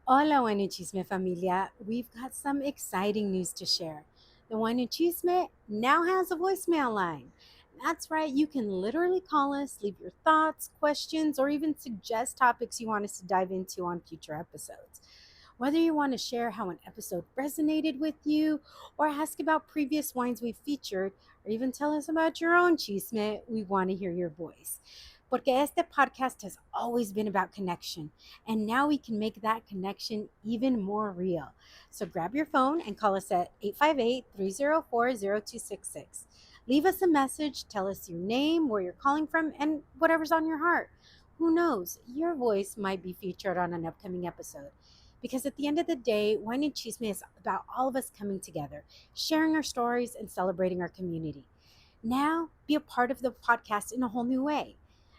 Hola, Wine and Chisme familia. We've got some exciting news to share. The Wine and Chisme now has a voicemail line. That's right, you can literally call us, leave your thoughts, questions, or even suggest topics you want us to dive into on future episodes. Whether you want to share how an episode resonated with you, or ask about previous wines we've featured, or even tell us about your own chisme, we want to hear your voice. Porque este podcast has always been about connection, and now we can make that connection even more real. So grab your phone and call us at 858-304-0266. Leave us a message, tell us your name, where you're calling from, and whatever's on your heart. Who knows? Your voice might be featured on an upcoming episode. Because at the end of the day, Wine and Chisme is about all of us coming together, sharing our stories, and celebrating our community. Now, be a part of the podcast in a whole new way.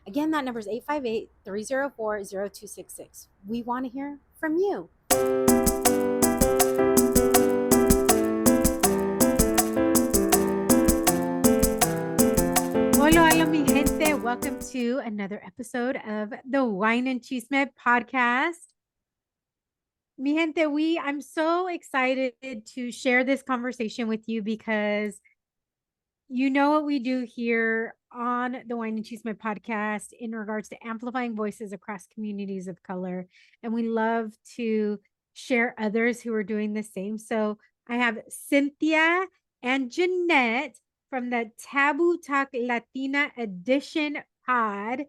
Again, that number is 858-304-0266. We want to hear from you. Hola, hola, mi gente. Welcome to another episode of the Wine and Chisme podcast. Mi gente, I'm so excited to share this conversation with you because you know what we do here on the Wine and Chisme podcast in regards to amplifying voices across communities of color. And we love to share others who are doing the same. So I have Cynthia and Jeanette from the Taboo Talk Latina Edition pod.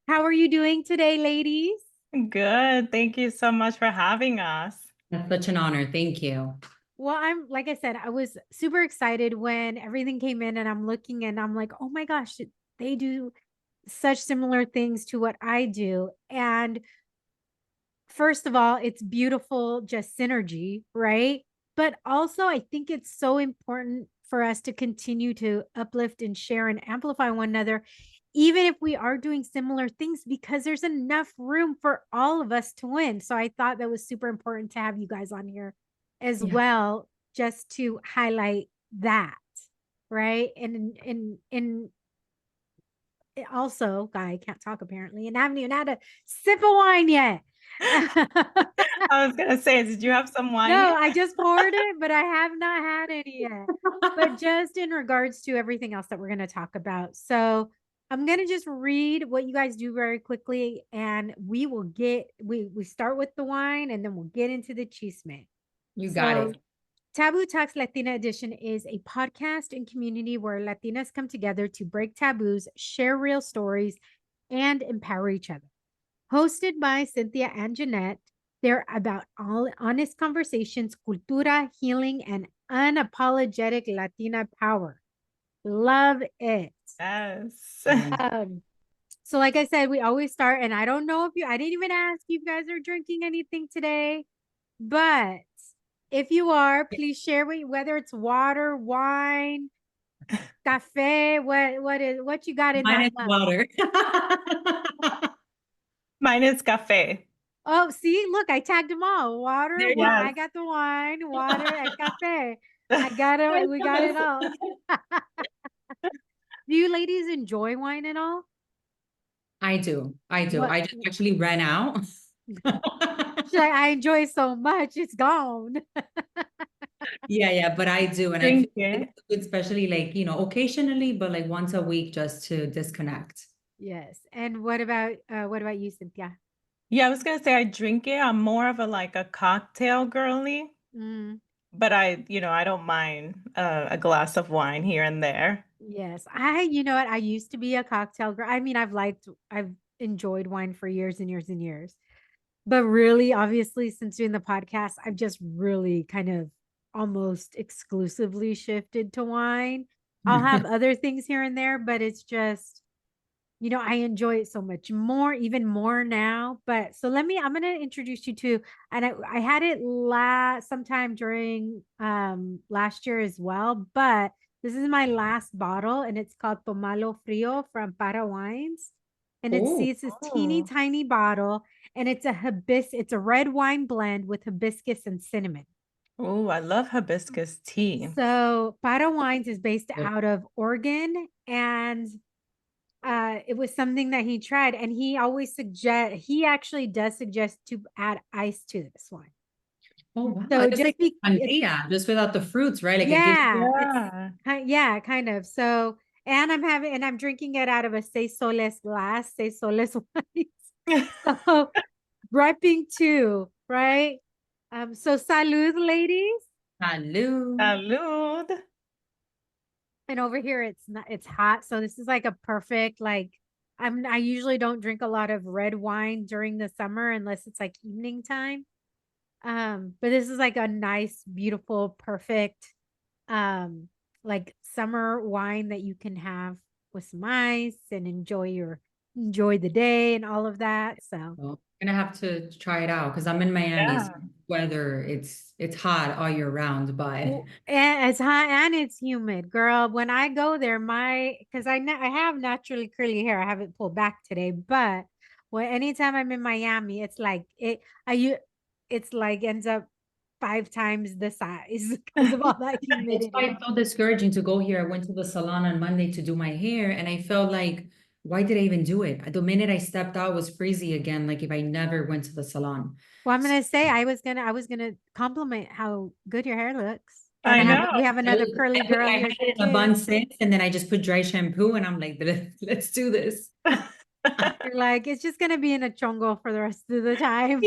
How are you doing today, ladies? Good. Thank you so much for having us. That's such an honor. Thank you. Well, like I said, I was super excited when everything came in and I'm looking and I'm like, oh my gosh, they do such similar things to what I do. And first of all, it's beautiful, just synergy, right? But also, I think it's so important for us to continue to uplift and share and amplify one another, even if we are doing similar things, because there's enough room for all of us to win. So I thought that was super important to have you guys on here as well, just to highlight that, right? And also, guy can't talk apparently, and I haven't even had a sip of wine yet. I was gonna say, did you have some wine? No, I just poured it, but I have not had any yet. But just in regards to everything else that we're going to talk about. So I'm going to just read what you guys do very quickly, and we will we start with the wine and then we'll get into the chisme. You got it. Taboo Talks Latina Edition is a podcast and community where Latinas come together to break taboos, share real stories, and empower each other. Hosted by Cynthia and Jeanette, they're about all honest conversations, cultura, healing, and unapologetic Latina power. Love it. Yes. So like I said, we always start, and I don't know if I didn't even ask if you guys are drinking anything today, but if you are, please share whether it's water, wine, cafe, what you got in Mine that is mug. water. Mine is cafe. Oh, see, look, I tagged them all. Water, There you wine. Yes. I got the wine, water, and cafe. I got it. We got it all. Do you ladies enjoy wine at all? I do. I do. What? I just actually ran out. I enjoy so much, it's gone. Yeah, but I do. And I Drink feel like it. it's good, especially like, occasionally, but like once a week just to disconnect. Yes. And what about you, Cynthia? Yeah, I was gonna say I drink it. I'm more of a cocktail girly, Mm, but I don't mind a glass of wine here and there. yes. You know what? I used to be a cocktail girl. I mean, I've enjoyed wine for years and years and years. But really, obviously, since doing the podcast, I've just really kind of almost exclusively shifted to wine. I'll have other things here and there, but it's just, I enjoy it so much more, even more now. But so I'm going to introduce you to, and I had it sometime during last year as well, but this is my last bottle and it's called Tomalo Frio from Para Wines. And Oh, it's this teeny tiny bottle and it's a red wine blend with hibiscus and cinnamon. Oh, I love hibiscus tea. So Para Wines is based out of Oregon, and it was something that he tried, and he actually does suggest to add ice to this one. Oh, wow. So It's like sangria, just without the fruits, right? Like it gives Yeah. kind of. So, and I'm drinking it out of a 6 soles glass, 6 soles wine. So, repping too, right? So salud, ladies. salud. Salud. And over here it's hot. So this is like a perfect, like, I usually don't drink a lot of red wine during the summer unless it's like evening time. But this is like a nice, beautiful, perfect um like summer wine that you can have with some ice and enjoy the day and all of that. So Well, I'm gonna have to try it out because I'm in Miami. Yeah. So weather, it's hot all year round, but and it's hot and it's humid, girl. When I go there, because I have naturally curly hair. I haven't pulled back today, but anytime I'm in Miami, it's like it's like ends up 5 times the size because of all that it's why humidity. it's so discouraging to go here. I went to the salon on Monday to do my hair, and I felt like, why did I even do it? The minute I stepped out, it was freezy again, like if I never went to the salon. Well, I'm gonna say I was gonna compliment how good your hair looks, and I know. we have another curly girl I here had it in a too. bun since, and then I just put dry shampoo, and I'm like, let's do this. You're like, it's just gonna be in a chongo for the rest of the time.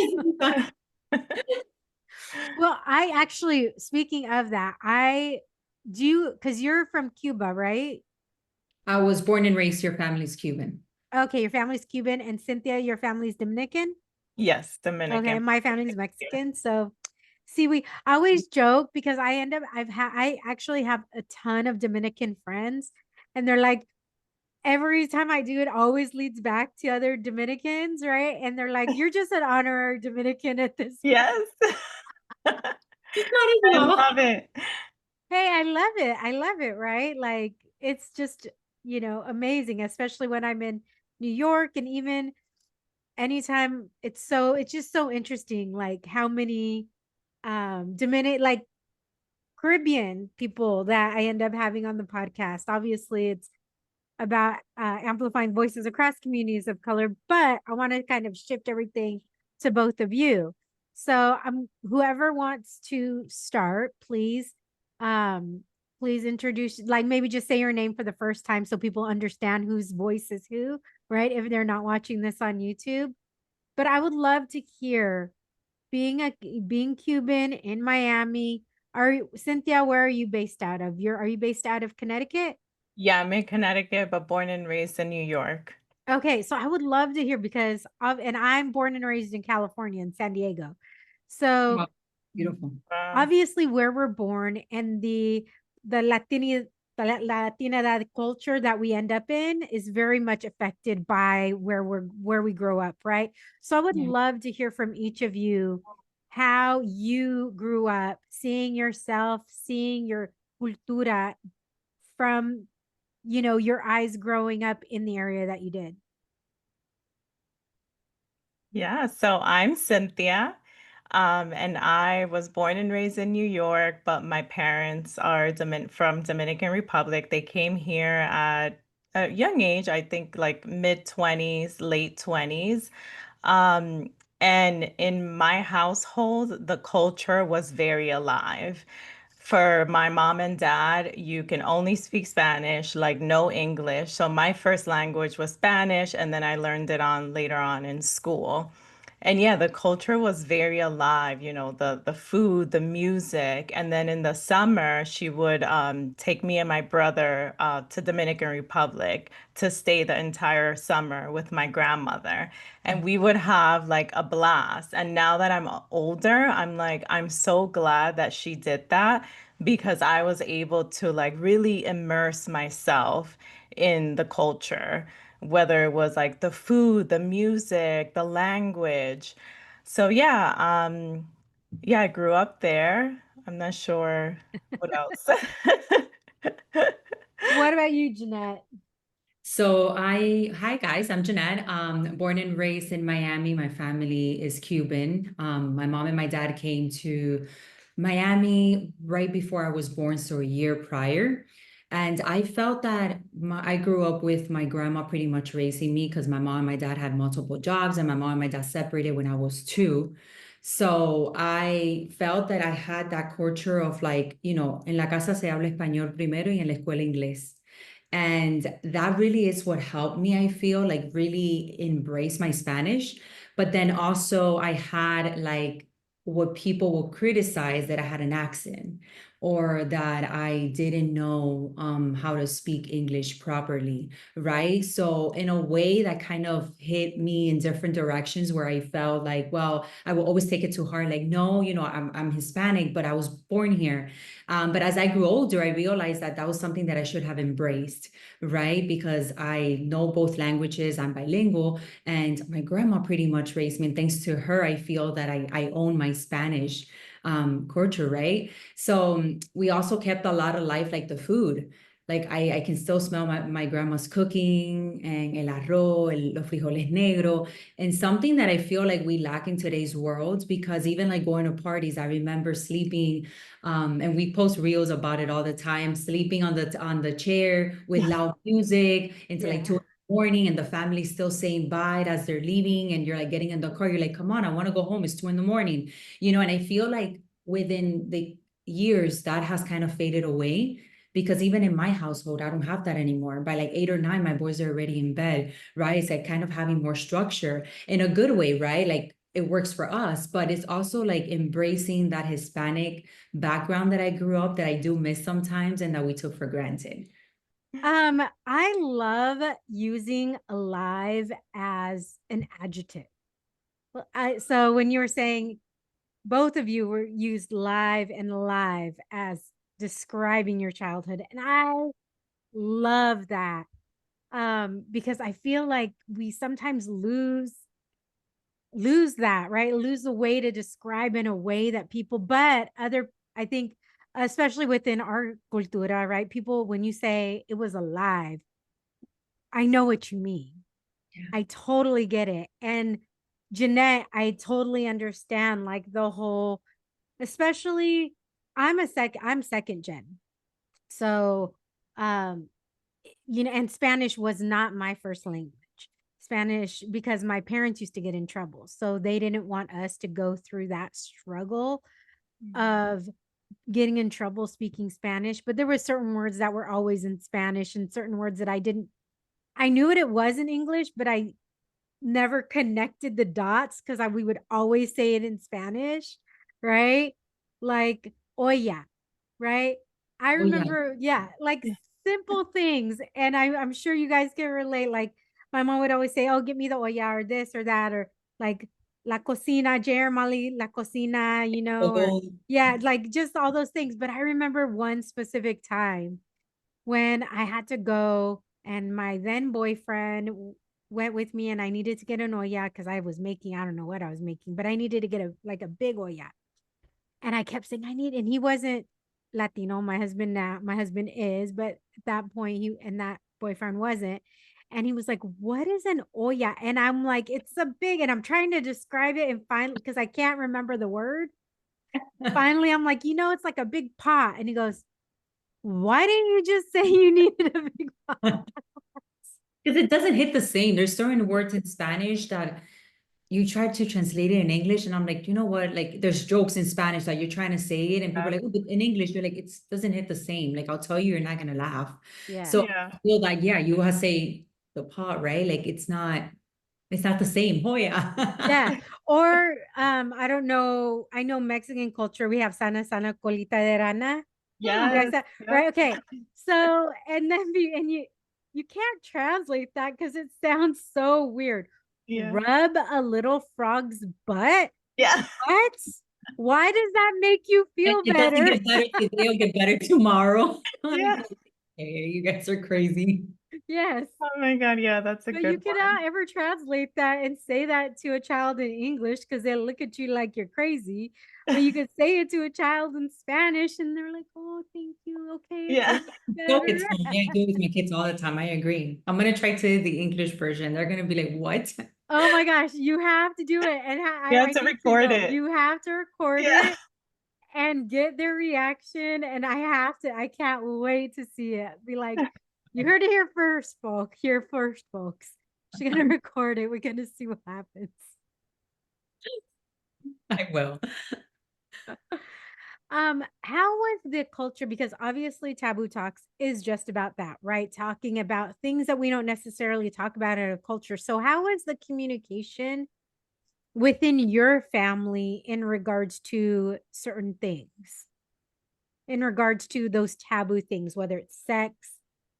Well, I actually, speaking of that, I do because you're from Cuba, right? I was born and raised, your family's Cuban. Okay, your family's Cuban, and Cynthia, your family's Dominican. Yes, Okay, Dominican. my family's Mexican. So, see, I always joke because I actually have a ton of Dominican friends, and they're like, every time I do it always leads back to other Dominicans, right? And they're like, you're just an honorary Dominican at this point. Yes. It's not even I a love it. Hey, I love it. I love it, right? Like it's just, amazing, especially when I'm in New York and even anytime it's just so interesting like how many Dominican like Caribbean people that I end up having on the podcast. Obviously, it's about amplifying voices across communities of color, but I want to kind of shift everything to both of you. So whoever wants to start, um, please introduce, like maybe just say your name for the first time so people understand whose voice is who, right? If they're not watching this on YouTube. But I would love to hear being Cuban in Miami. Cynthia, where are you based out of? Are you based out of Connecticut? Yeah, I'm in Connecticut, but born and raised in New York. Okay, so I would love to hear and I'm born and raised in California in San Diego. So wow, beautiful. Wow. obviously where we're born and the Latina culture that we end up in is very much affected by where we grow up, right? So I would Yeah. love to hear from each of you how you grew up, seeing yourself, seeing your cultura from your eyes growing up in the area that you did. Yeah, so I'm Cynthia, and I was born and raised in New York, but my parents are from Dominican Republic. They came here at a young age, I think like mid 20s, late 20s. Um, and in my household, the culture was very alive. For my mom and dad, you can only speak Spanish, like no English. So my first language was Spanish, and then I learned it on later on in school. And yeah, the culture was very alive, the food, the music. And then in the summer, she would take me and my brother to Dominican Republic to stay the entire summer with my grandmother. And we would have like a blast. And now that I'm older, I'm like, I'm so glad that she did that because I was able to like really immerse myself in the culture, whether it was like the food, the music, the language. So yeah, I grew up there. I'm not sure what else. What about you, Jeanette? Hi guys, I'm Jeanette. Born and raised in Miami. My family is Cuban. My mom and my dad came to Miami right before I was born, so a year prior. And I felt that I grew up with my grandma pretty much raising me because my mom and my dad had multiple jobs, and my mom and my dad separated when I was 2. So I felt that I had that culture of like, en la casa se habla español primero y en la escuela inglés. And that really is what helped me, I feel, like really embrace my Spanish. But then also I had like what people will criticize, that I had an accent or that I didn't know how to speak English properly, right? So in a way that kind of hit me in different directions where I felt like, well, I will always take it too hard. Like, no, I'm Hispanic, but I was born here. But as I grew older, I realized that that was something that I should have embraced, right? Because I know both languages, I'm bilingual, and my grandma pretty much raised me. And thanks to her, I feel that I own my Spanish culture, right? So we also kept a lot of life, like the food. Like I can still smell my grandma's cooking and el arroz, los frijoles negro, and something that I feel like we lack in today's world, because even like going to parties, I remember sleeping, and we post reels about it all the time, sleeping on the chair with loud music until like 2 in the morning, and the family still saying bye as they're leaving, and you're like getting in the car, you're like, come on, I want to go home, it's 2 in the morning, and I feel like within the years that has kind of faded away, because even in my household, I don't have that anymore. By like 8 or 9, my boys are already in bed, right? It's like kind of having more structure in a good way, right? Like it works for us, but it's also like embracing that Hispanic background that I grew up, that I do miss sometimes and that we took for granted. I love using alive as an adjective. Well, so when you were saying, both of you were used live and alive as describing your childhood, and I love that, because I feel like we sometimes lose that, right? Lose the way to describe in a way that people, but other, I think, especially within our cultura, right? People, when you say it was alive, I know what you mean. Yeah. I totally get it. And Jeanette, I totally understand like the whole, especially I'm second gen. So, and Spanish was not my first language. Spanish, because my parents used to get in trouble. So they didn't want us to go through that struggle of getting in trouble speaking Spanish. But there were certain words that were always in Spanish and certain words that I knew what it was in English, but I never connected the dots because we would always say it in Spanish, right? Like olla, right? I Oh yeah. remember, yeah, like simple things. And I'm sure you guys can relate. Like my mom would always say, oh, get me the olla or this or that, or like la cocina, Jeremy, la cocina, or Oh, yeah, like just all those things. But I remember one specific time when I had to go and my then boyfriend went with me and I needed to get an olla because I was making, I don't know what I was making, but I needed to get a big olla. And I kept saying, and he wasn't Latino. My husband is, but at that point, and that boyfriend wasn't. And he was like, what is an olla? And I'm like, it's a big, and I'm trying to describe it and finally, because I can't remember the word. Finally, I'm like, it's like a big pot. And he goes, why didn't you just say you needed a big pot? because it doesn't hit the same. There's certain words in Spanish that you try to translate it in English, and I'm like, you know what? Like, there's jokes in Spanish that you're trying to say it, and people are like, oh, but in English, you're like, it doesn't hit the same. Like, I'll tell you, you're not gonna laugh. Yeah. So Yeah. I feel like, yeah, you have to say the pot, right? Like, it's not the same. Oh yeah. Yeah. Or I don't know. I know Mexican culture, we have sana colita de rana. You guys Yes. have, Yeah. right? Okay. So and then and you can't translate that because it sounds so weird. Yeah. Rub a little frog's butt. Yeah. What? Why does that make you feel It doesn't better? get better today, it'll get better tomorrow. Yeah. Hey, you guys are crazy. Yes. Oh my God. Yeah, that's a But you good one. cannot ever translate that and say that to a child in English because they'll look at you like you're crazy. But you could say it to a child in Spanish and they're like, oh, thank you. Okay, Yeah. No, better. it's fine. I do it with my kids all the time. I agree. I'm gonna try to the English version. They're gonna be like, what? Oh my gosh, you have to do it. And You have I to need to record know. it. You have to record Yeah. it and get their reaction. And I can't wait to see it. Be like, you heard it here first, folks. Here first, folks. She's gonna record it. We're gonna see what happens. I will. How was the culture? Because obviously Taboo Talks is just about that, right? Talking about things that we don't necessarily talk about in a culture. So how was the communication within your family in regards to certain things? In regards to those taboo things, whether it's sex,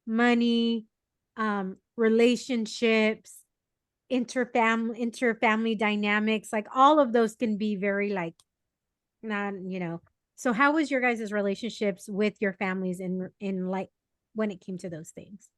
money, relationships, interfamily dynamics, like all of those can be very like not, so how was your guys' relationships with your families in like when it came to those things?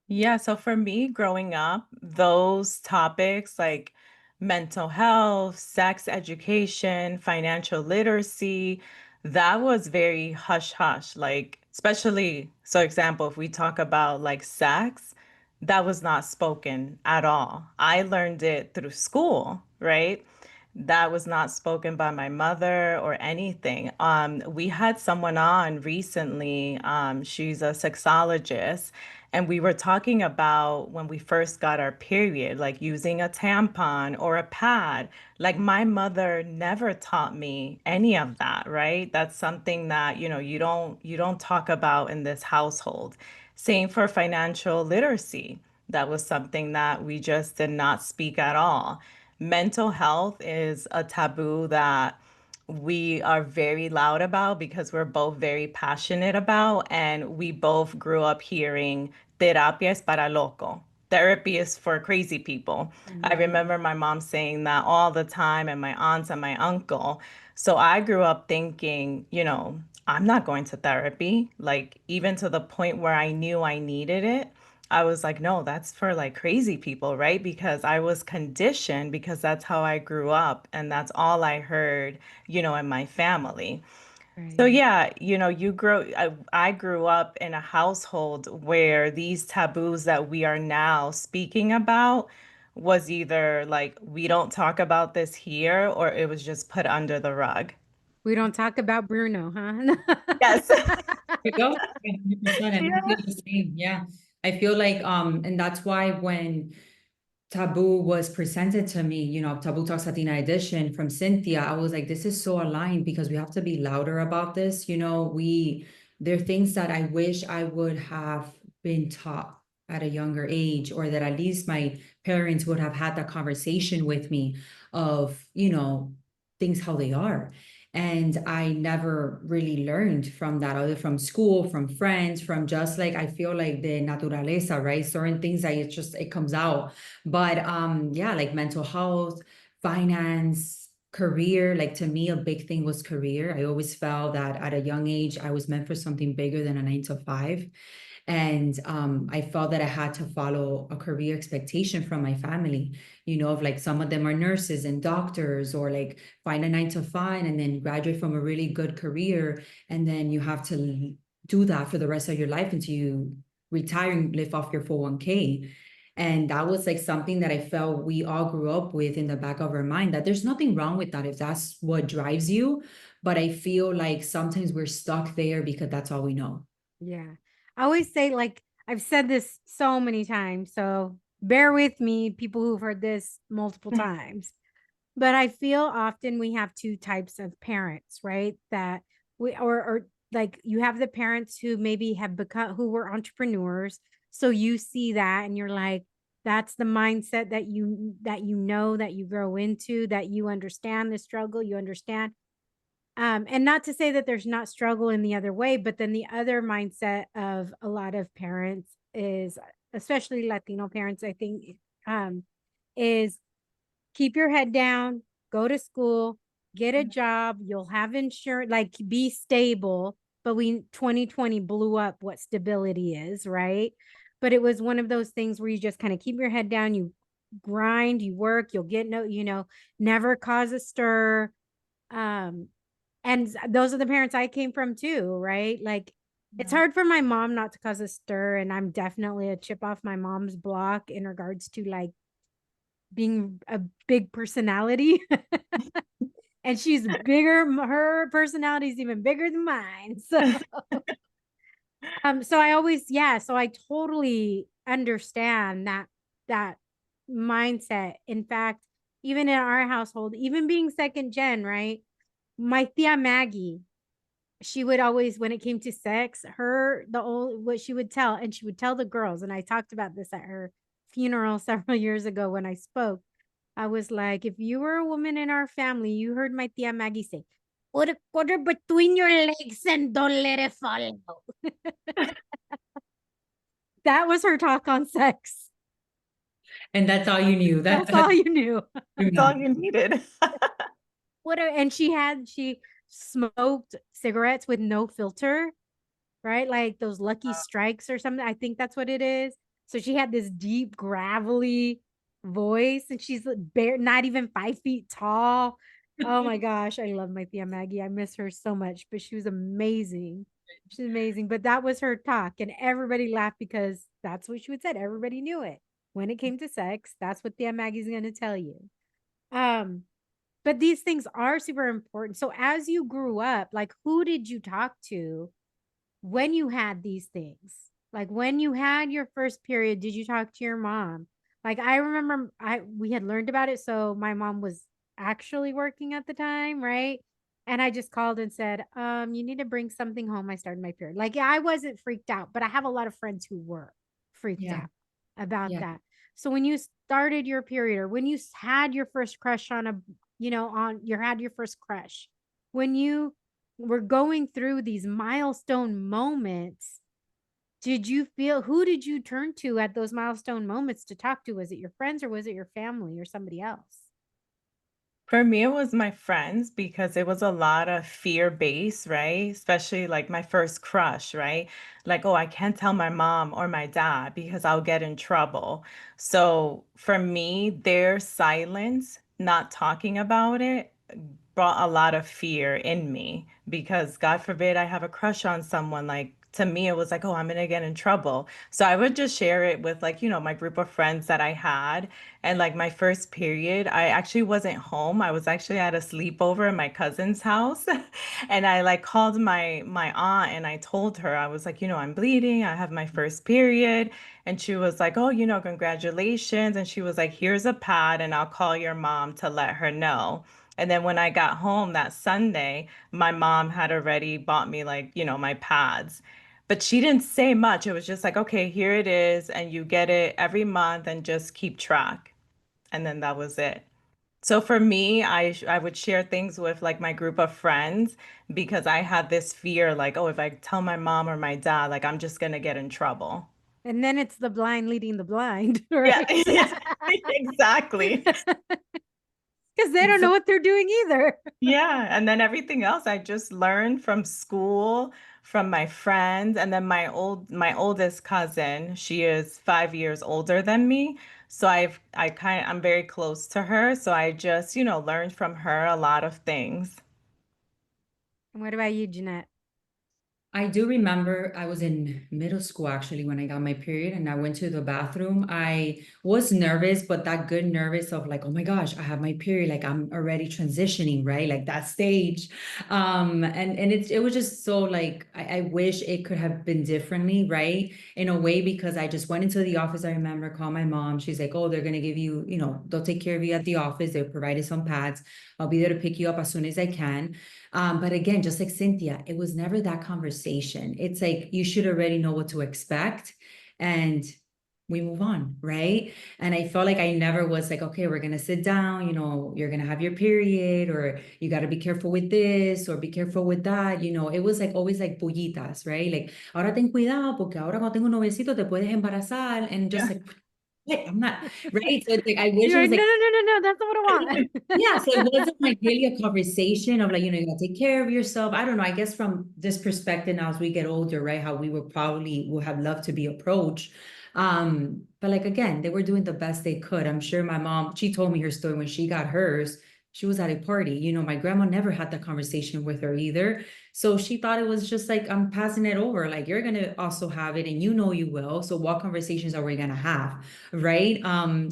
Yeah, so for me growing up, those topics like mental health, sex education, financial literacy, that was very hush hush. Like, especially, so example, if we talk about like sex, that was not spoken at all. I learned it through school, right? That was not spoken by my mother or anything. We had someone on recently, she's a sexologist, and we were talking about when we first got our period, like using a tampon or a pad. Like my mother never taught me any of that, right? That's something that, you don't talk about in this household. Same for financial literacy. That was something that we just did not speak at all. Mental health is a taboo that we are very loud about because we're both very passionate about, and we both grew up hearing terapia es para loco. Therapy is for crazy people. I Mhm. remember my mom saying that all the time, and my aunts and my uncle. So I grew up thinking, I'm not going to therapy, like even to the point where I knew I needed it. I was like, no, that's for like crazy people, right? Because I was conditioned because that's how I grew up and that's all I heard, in my family. So Right. yeah, I grew up in a household where these taboos that we are now speaking about was either like we don't talk about this here or it was just put under the rug. We don't talk about Bruno, huh? Yes. You go 100%, and I feel the same. Yeah. I feel like and that's why when Taboo was presented to me, Taboo Talks Latina edition from Cynthia, I was like, this is so aligned because we have to be louder about this. There are things that I wish I would have been taught at a younger age, or that at least my parents would have had that conversation with me of, things how they are. And I never really learned from that, other from school, from friends, from just like, I feel like the naturaleza, right? Certain things that it comes out. But yeah, like mental health, finance, career, like to me, a big thing was career. I always felt that at a young age, I was meant for something bigger than a 9 to 5. And I felt that I had to follow a career expectation from my family, of like some of them are nurses and doctors, or like find a 9 to 5 and then graduate from a really good career. And then you have to do that for the rest of your life until you retire and live off your 401k. And that was like something that I felt we all grew up with in the back of our mind, that there's nothing wrong with that if that's what drives you. But I feel like sometimes we're stuck there because that's all we know. Yeah. I always say, like, I've said this so many times, so bear with me, people who've heard this multiple times. But I feel often we have two types of parents, right? That we or like you have the parents who maybe have become who were entrepreneurs. So you see that and you're like, that's the mindset that you grow into, that you understand the struggle, you understand. And not to say that there's not struggle in the other way, but then the other mindset of a lot of parents is, especially Latino parents, I think, is keep your head down, go to school, get a job, you'll have insurance, like be stable. But 2020 blew up what stability is, right? But it was one of those things where you just kind of keep your head down, you grind, you work, you'll get never cause a stir. Um, and those are the parents I came from too, right? Like it's hard for my mom not to cause a stir, and I'm definitely a chip off my mom's block in regards to like being a big personality. and she's bigger. Her personality is even bigger than mine. So I always, yeah, so I totally understand that mindset. In fact, even in our household, even being second gen, right? My tia Maggie, she would always, when it came to sex, the old what she would tell, and she would tell the girls, and I talked about this at her funeral several years ago when I spoke. I was like, if you were a woman in our family, you heard my tia Maggie say, put a quarter between your legs and don't let it fall out. That was her talk on sex. And that's all you knew. That's all you knew. That's all you needed. And she smoked cigarettes with no filter, right? Like those Lucky Strikes or something. I think that's what it is. So she had this deep, gravelly voice, and she's not even 5 feet tall. Oh my gosh, I love my Tia Maggie. I miss her so much, but she was amazing. She's amazing. But that was her talk, and everybody laughed because that's what she would say. Everybody knew it. When it came to sex, that's what Tia Maggie's going to tell you. Um, but these things are super important. So as you grew up, like who did you talk to when you had these things? Like when you had your first period, did you talk to your mom? Like I remember we had learned about it, so my mom was actually working at the time, right? And I just called and said, you need to bring something home. I started my period. Like I wasn't freaked out, but I have a lot of friends who were freaked Yeah. out about Yeah. that. So when you started your period, or when you had your first crush on had your first crush, when you were going through these milestone moments, who did you turn to at those milestone moments to talk to? Was it your friends, or was it your family, or somebody else? For me, it was my friends because it was a lot of fear-based, right? Especially like my first crush, right? Like, oh, I can't tell my mom or my dad because I'll get in trouble. So for me, their silence, not talking about it, brought a lot of fear in me because God forbid I have a crush on someone. Like to me, it was like, oh, I'm gonna get in trouble. So I would just share it with like, my group of friends that I had. And like my first period, I actually wasn't home. I was actually at a sleepover in my cousin's house. And I like called my aunt and I told her, I was like, I'm bleeding. I have my first period. And she was like, oh, congratulations. And she was like, here's a pad and I'll call your mom to let her know. And then when I got home that Sunday, my mom had already bought me like, my pads. But she didn't say much. It was just like, okay, here it is, and you get it every month and just keep track. And then that was it. So for me, I would share things with like my group of friends because I had this fear like, oh, if I tell my mom or my dad, like I'm just gonna get in trouble. And then it's the blind leading the blind, Yeah, right? yeah, exactly. Because they don't know what they're doing either. Yeah, and then everything else I just learned from school, from my friends, and then my oldest cousin, she is 5 years older than me. So I'm very close to her. So I just, learned from her a lot of things. And what about you, Jeanette? I do remember I was in middle school actually when I got my period and I went to the bathroom. I was nervous, but that good nervous of like, oh my gosh, I have my period. Like I'm already transitioning, right? Like that stage. And it was just so like I wish it could have been differently, right? In a way, because I just went into the office. I remember called my mom. She's like, oh, they're gonna give you, they'll take care of you at the office. They'll provide you some pads. I'll be there to pick you up as soon as I can. But again, just like Cynthia, it was never that conversation. It's like you should already know what to expect and we move on, right? And I felt like I never was like, okay, we're gonna sit down, you're gonna have your period, or you gotta be careful with this, or be careful with that. It was like always like pollitas, right? Like, ahora ten cuidado, porque ahora cuando tengo un novecito te puedes embarazar, and just Yeah. like, wait, I'm not right. So it's like I wish it You're was like, no, like no, no, no, no. That's not what I want. yeah, so it wasn't like really a conversation of like, you gotta take care of yourself. I don't know. I guess from this perspective now as we get older, right? How we would have loved to be approached. But like again, they were doing the best they could. I'm sure my mom, she told me her story when she got hers. She was at a party. You know, my grandma never had that conversation with her either. So she thought it was just like, I'm passing it over. Like, you're gonna also have it, and you know you will. So what conversations are we gonna have? Right.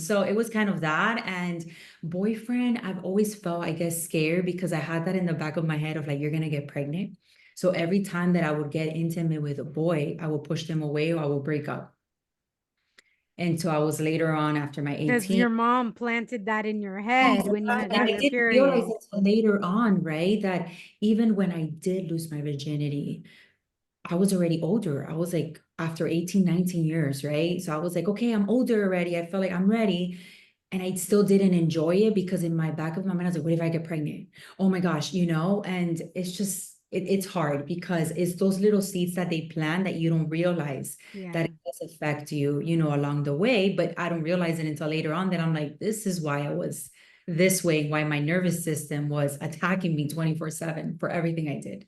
So it was kind of that. And boyfriend, I've always felt, I guess, scared because I had that in the back of my head of like, you're gonna get pregnant. So every time that I would get intimate with a boy, I would push them away or I would break up. And so I was later on after my Because 18. your mom planted that in your Yes, head when you had and got I your didn't realize period. until later on, right? That even when I did lose my virginity, I was already older. I was like after 18, 19 years, right? So I was like, okay, I'm older already. I felt like I'm ready. And I still didn't enjoy it because in my back of my mind, I was like, what if I get pregnant? Oh my gosh, you know? And it's just, it's hard because it's those little seeds that they plant that you don't realize Yeah. that it does affect you, you know, along the way. But I don't realize it until later on that I'm like, this is why I was this way, why my nervous system was attacking me 24/7 for everything I did.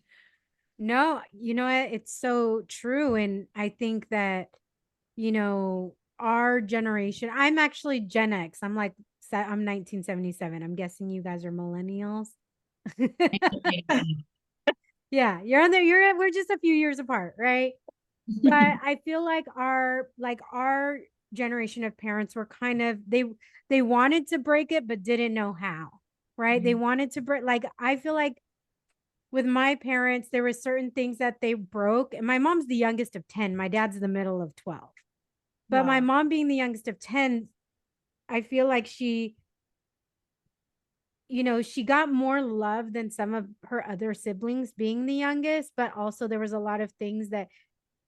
No, you know what? It's so true. And I think that, our generation, I'm actually Gen X. I'm 1977. I'm guessing you guys are millennials. Yeah, you're on there. We're just a few years apart, right? But I feel like our generation of parents were kind of they wanted to break it but didn't know how, right? They wanted to break, like, I feel like with my parents there were certain things that they broke. And my mom's the youngest of 10, my dad's the middle of 12. But my Wow. mom being the youngest of 10, I feel like she got more love than some of her other siblings being the youngest, but also there was a lot of things that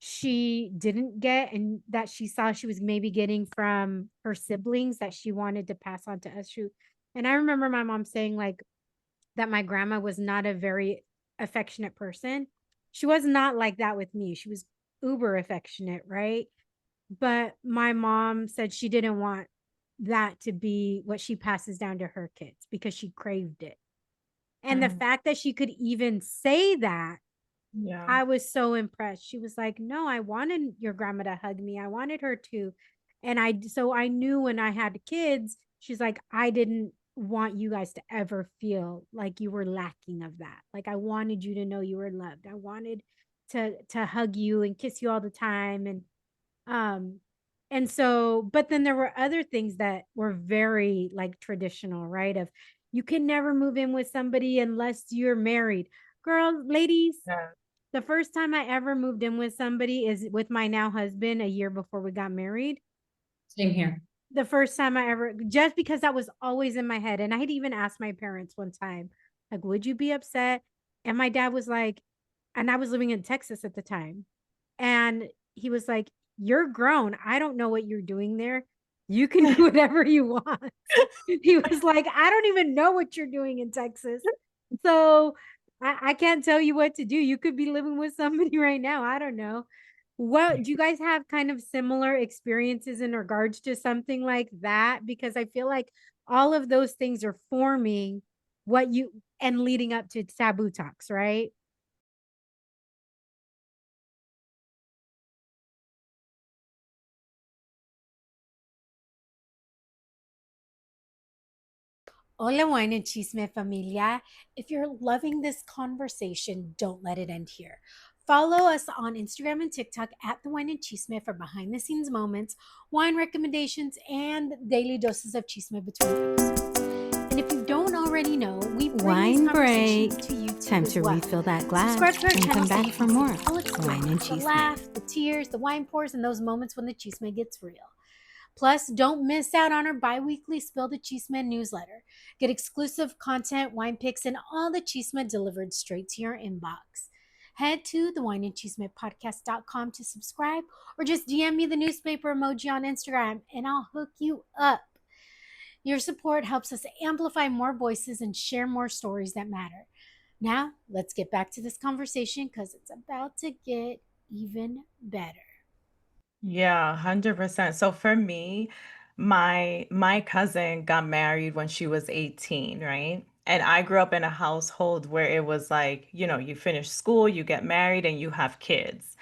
she didn't get and that she saw she was maybe getting from her siblings that she wanted to pass on to us. And I remember my mom saying like that my grandma was not a very affectionate person. She was not like that with me. She was uber affectionate, right? But my mom said she didn't want that to be what she passes down to her kids because she craved it. And the Mm, fact that she could even say that, yeah. I was so impressed. She was like, "No, I wanted your grandma to hug me. I wanted her to." And so I knew when I had kids, she's like, "I didn't want you guys to ever feel like you were lacking of that. Like I wanted you to know you were loved. I wanted to hug you and kiss you all the time." Um and so, but then there were other things that were very like traditional, right? Of you can never move in with somebody unless you're married. Girl, ladies, Yeah. the first time I ever moved in with somebody is with my now husband a year before we got married. Same here. The first time I ever, just because that was always in my head. And I had even asked my parents one time, like, would you be upset? And my dad was like, and I was living in Texas at the time. And he was like, you're grown. I don't know what you're doing there. You can do whatever you want. He was like, I don't even know what you're doing in Texas. So I can't tell you what to do. You could be living with somebody right now. I don't know. What do you guys have kind of similar experiences in regards to something like that? Because I feel like all of those things are forming what you and leading up to taboo talks, right? Hola, wine and chisme familia. If you're loving this conversation, don't let it end here. Follow us on Instagram and TikTok at the Wine and Chisme for behind the scenes moments, wine recommendations, and daily doses of chisme between episodes. And if you don't already know, we bring these Wine conversations break. to YouTube Time as to well. refill that glass Subscribe to our and channel come so back you for can see more the full wine and experience, the chisme. laughs, the tears, the wine pours, and those moments when the chisme gets real. Plus, don't miss out on our bi-weekly Spill the Chisme newsletter. Get exclusive content, wine picks, and all the chisme delivered straight to your inbox. Head to thewineandchismepodcast.com to subscribe or just DM me the newspaper emoji on Instagram and I'll hook you up. Your support helps us amplify more voices and share more stories that matter. Now, let's get back to this conversation because it's about to get even better. Yeah, 100%. So for me, my cousin got married when she was 18, right? And I grew up in a household where it was like, you finish school, you get married, and you have kids.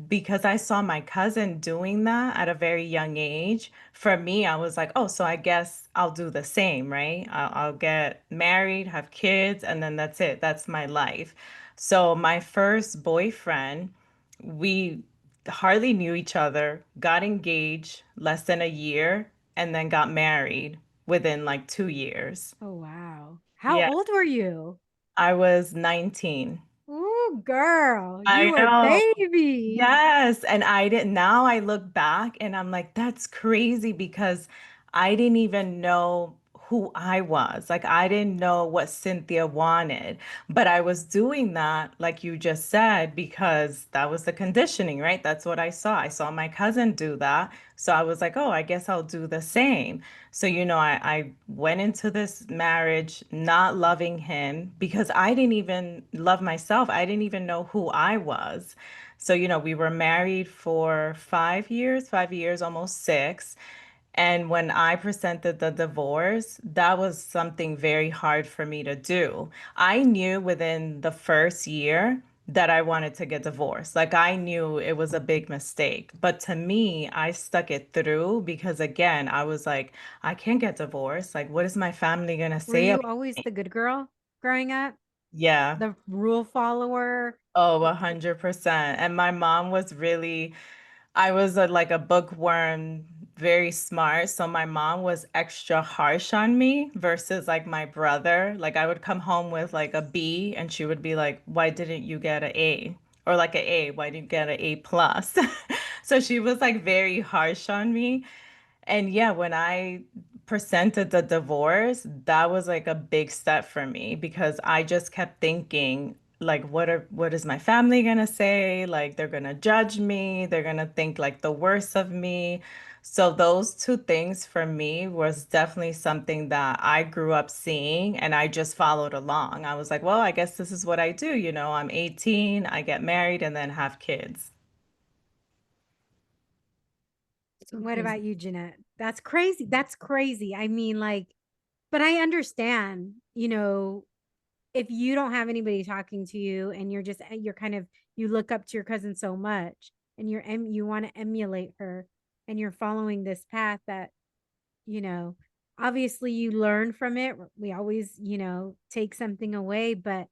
because I saw my cousin doing that at a very young age. For me, I was like, oh, so I guess I'll do the same, right? I'll get married, have kids, and then that's it. That's my life. So my first boyfriend, we hardly knew each other, got engaged less than a year, and then got married within like 2 years. Oh, wow. How Yeah, old were you? I was 19. Ooh, girl, you I were know. baby. Yes. And I didn't, now I look back and I'm like, that's crazy because I didn't even know who I was. Like, I didn't know what Cynthia wanted. But I was doing that, like you just said, because that was the conditioning, right? That's what I saw. I saw my cousin do that. So I was like, oh, I guess I'll do the same. So, I went into this marriage not loving him because I didn't even love myself. I didn't even know who I was. So, we were married for 5 years, 5 years, almost six. And when I presented the divorce, that was something very hard for me to do. I knew within the first year that I wanted to get divorced. Like I knew it was a big mistake. But to me, I stuck it through because again, I was like, I can't get divorced. Like, what is my family gonna Were say you about always me? the good girl growing up? Yeah. The rule follower? Oh, 100%. And my mom was really, I was like a bookworm, very smart. So my mom was extra harsh on me versus like my brother. Like I would come home with like a B and she would be like, why didn't you get an A? Or like an A, why didn't you get an A plus? So she was like very harsh on me. And yeah, when I presented the divorce, that was like a big step for me because I just kept thinking, like, what is my family gonna say? Like, they're gonna judge me, they're gonna think like the worst of me. So those two things for me was definitely something that I grew up seeing and I just followed along. I was like, well, I guess this is what I do, I'm 18, I get married and then have kids. So What crazy. about you, Jeanette? That's crazy. That's crazy. I mean, like, but I understand, if you don't have anybody talking to you and you're kind of, you look up to your cousin so much and you want to emulate her and you're following this path that, you know, obviously you learn from it. We always, take something away, but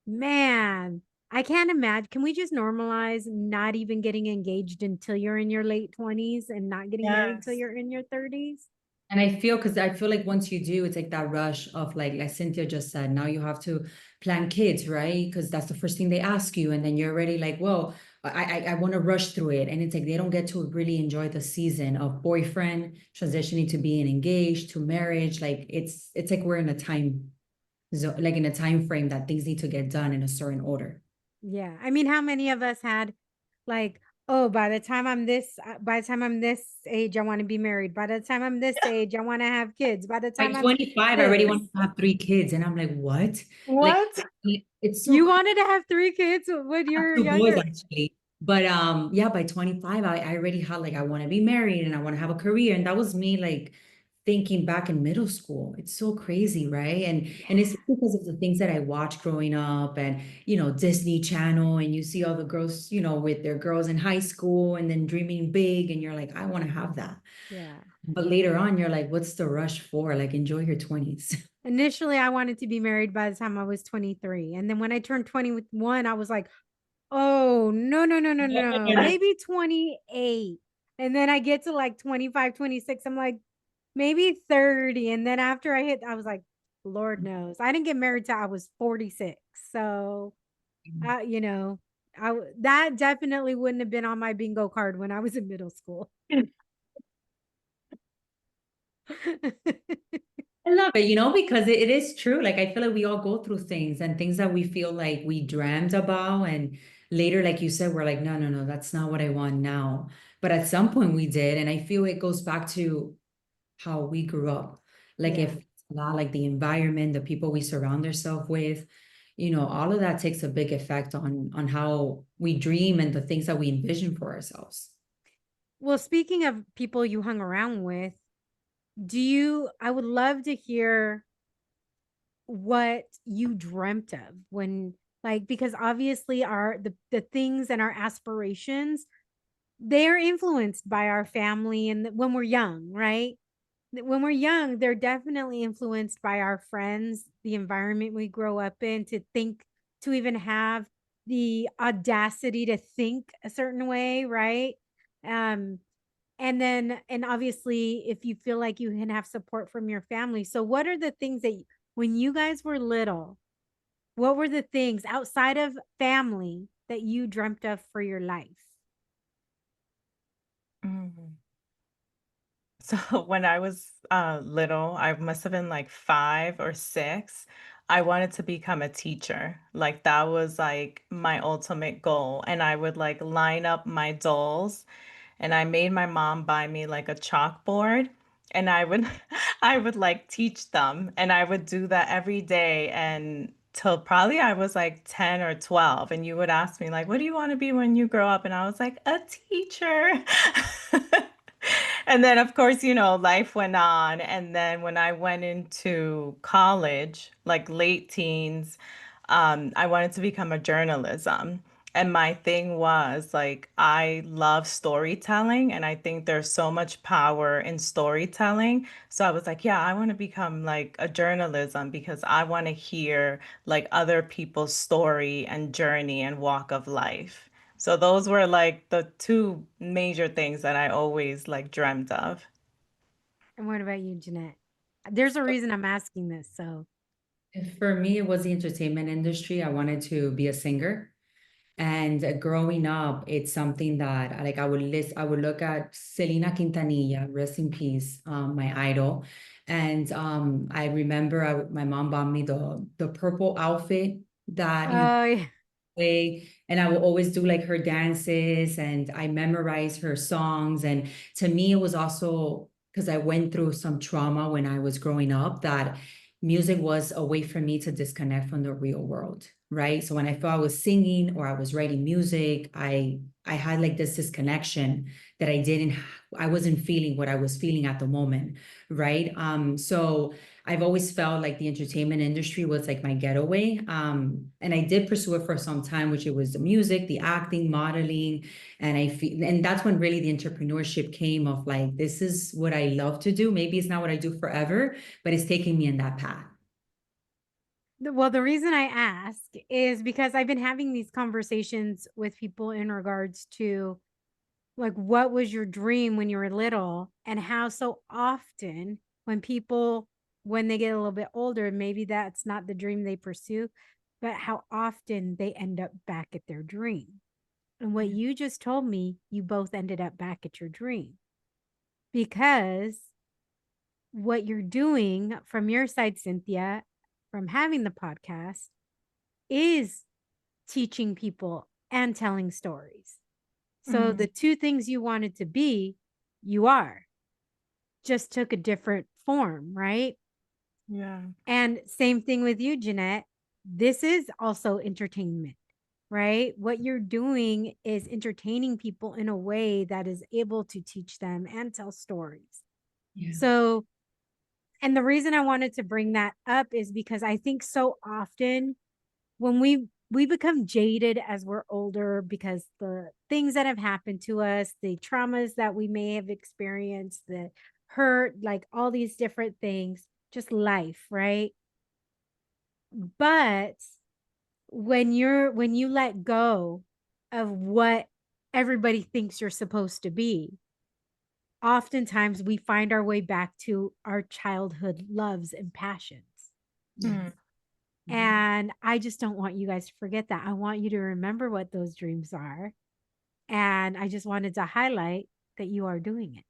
man, I can't imagine. Can we just normalize not even getting engaged until you're in your late 20s and not getting married until Yes. you're in your 30s? And because I feel like once you do, it's like that rush of like Cynthia just said, now you have to plan kids, right? Because that's the first thing they ask you. And then you're already like, well, I want to rush through it. And it's like they don't get to really enjoy the season of boyfriend transitioning to being engaged to marriage. Like it's like we're in a time zone, like in a time frame that things need to get done in a certain order. Yeah. I mean, how many of us had like, oh, by the time I'm this age, I want to be married. By the time I'm this age, I want to have kids. By the By time I'm 25, I already this, want to have 3 kids. And I'm like, what? Like What? it's so you crazy. wanted to have 3 kids when you I have were 2 boys younger. actually. But yeah, by 25, I already had like I want to be married and I want to have a career. And that was me like thinking back in middle school. It's so crazy, right? And it's because of the things that I watched growing up and Disney Channel and you see all the girls, with their girls in high school and then dreaming big and you're like, I want to have that. Yeah. But later on, you're like, what's the rush for? Like enjoy your 20s. Initially, I wanted to be married by the time I was 23. And then when I turned 21, I was like, oh, no, no, no, no, no, maybe 28. And then I get to like 25, 26. I'm like, maybe 30. And then after I was like, Lord knows. I didn't get married till I was 46. So, uh, you know, that definitely wouldn't have been on my bingo card when I was in middle school. I love it, because it is true. Like I feel like we all go through things and things that we feel like we dreamt about. And later, like you said, we're like, no, no, no, that's not what I want now. But at some point we did. And I feel it goes back to how we grew up. Like Yeah. if a lot like the environment, the people we surround ourselves with, all of that takes a big effect on how we dream and the things that we envision for ourselves. Well, speaking of people you hung around with, I would love to hear what you dreamt of when Like, because obviously the things and our aspirations, they're influenced by our family and when we're young, right? When we're young, they're definitely influenced by our friends, the environment we grow up in, to think, to even have the audacity to think a certain way, right? Um, and obviously, if you feel like you can have support from your family. So, what are the things that when you guys were little, what were the things outside of family that you dreamt of for your life? Mhm. So when I was little, I must have been like 5 or 6. I wanted to become a teacher. Like that was like my ultimate goal. And I would like line up my dolls, and I made my mom buy me like a chalkboard, and I would I would like teach them, and I would do that every day and till probably I was like 10 or 12, and you would ask me like, what do you want to be when you grow up? And I was like, a teacher. And then, of course, life went on. And then when I went into college, like late teens, I wanted to become a journalism. And my thing was like, I love storytelling, and I think there's so much power in storytelling. So I was like, yeah, I want to become like a journalism because I want to hear like other people's story and journey and walk of life. So those were like the two major things that I always like dreamt of. And what about you, Jeanette? There's a reason I'm asking this. So, For me, it was the entertainment industry. I wanted to be a singer. And growing up, it's something that like I would look at Selena Quintanilla, rest in peace, my idol. And I remember my mom bought me the purple outfit that oh, yeah. way, and I will always do like her dances, and I memorize her songs. And to me, it was also because I went through some trauma when I was growing up, that music was a way for me to disconnect from the real world, right? So when I felt I was singing or I was writing music, I had like this disconnection that I wasn't feeling what I was feeling at the moment, right? So I've always felt like the entertainment industry was like my getaway. And I did pursue it for some time, which it was the music, the acting, modeling. And that's when really the entrepreneurship came of like, this is what I love to do. Maybe it's not what I do forever, but it's taking me in that path. Well, the reason I ask is because I've been having these conversations with people in regards to like, what was your dream when you were little, and how so often when people, when they get a little bit older, maybe that's not the dream they pursue, but how often they end up back at their dream. And what you just told me, you both ended up back at your dream because what you're doing from your side, Cynthia, from having the podcast is teaching people and telling stories. So the Mm, two things you wanted to be, you are, just took a different form, right? yeah. And same thing with you, Jeanette. This is also entertainment, right? What you're doing is entertaining people in a way that is able to teach them and tell stories. Yeah. So, and the reason I wanted to bring that up is because I think so often when we become jaded as we're older because the things that have happened to us, the traumas that we may have experienced, the hurt, like all these different things, just life, right? But when you let go of what everybody thinks you're supposed to be, oftentimes we find our way back to our childhood loves and passions. Mm, Yes. Mhm. And I just don't want you guys to forget that. I want you to remember what those dreams are. And I just wanted to highlight that you are doing it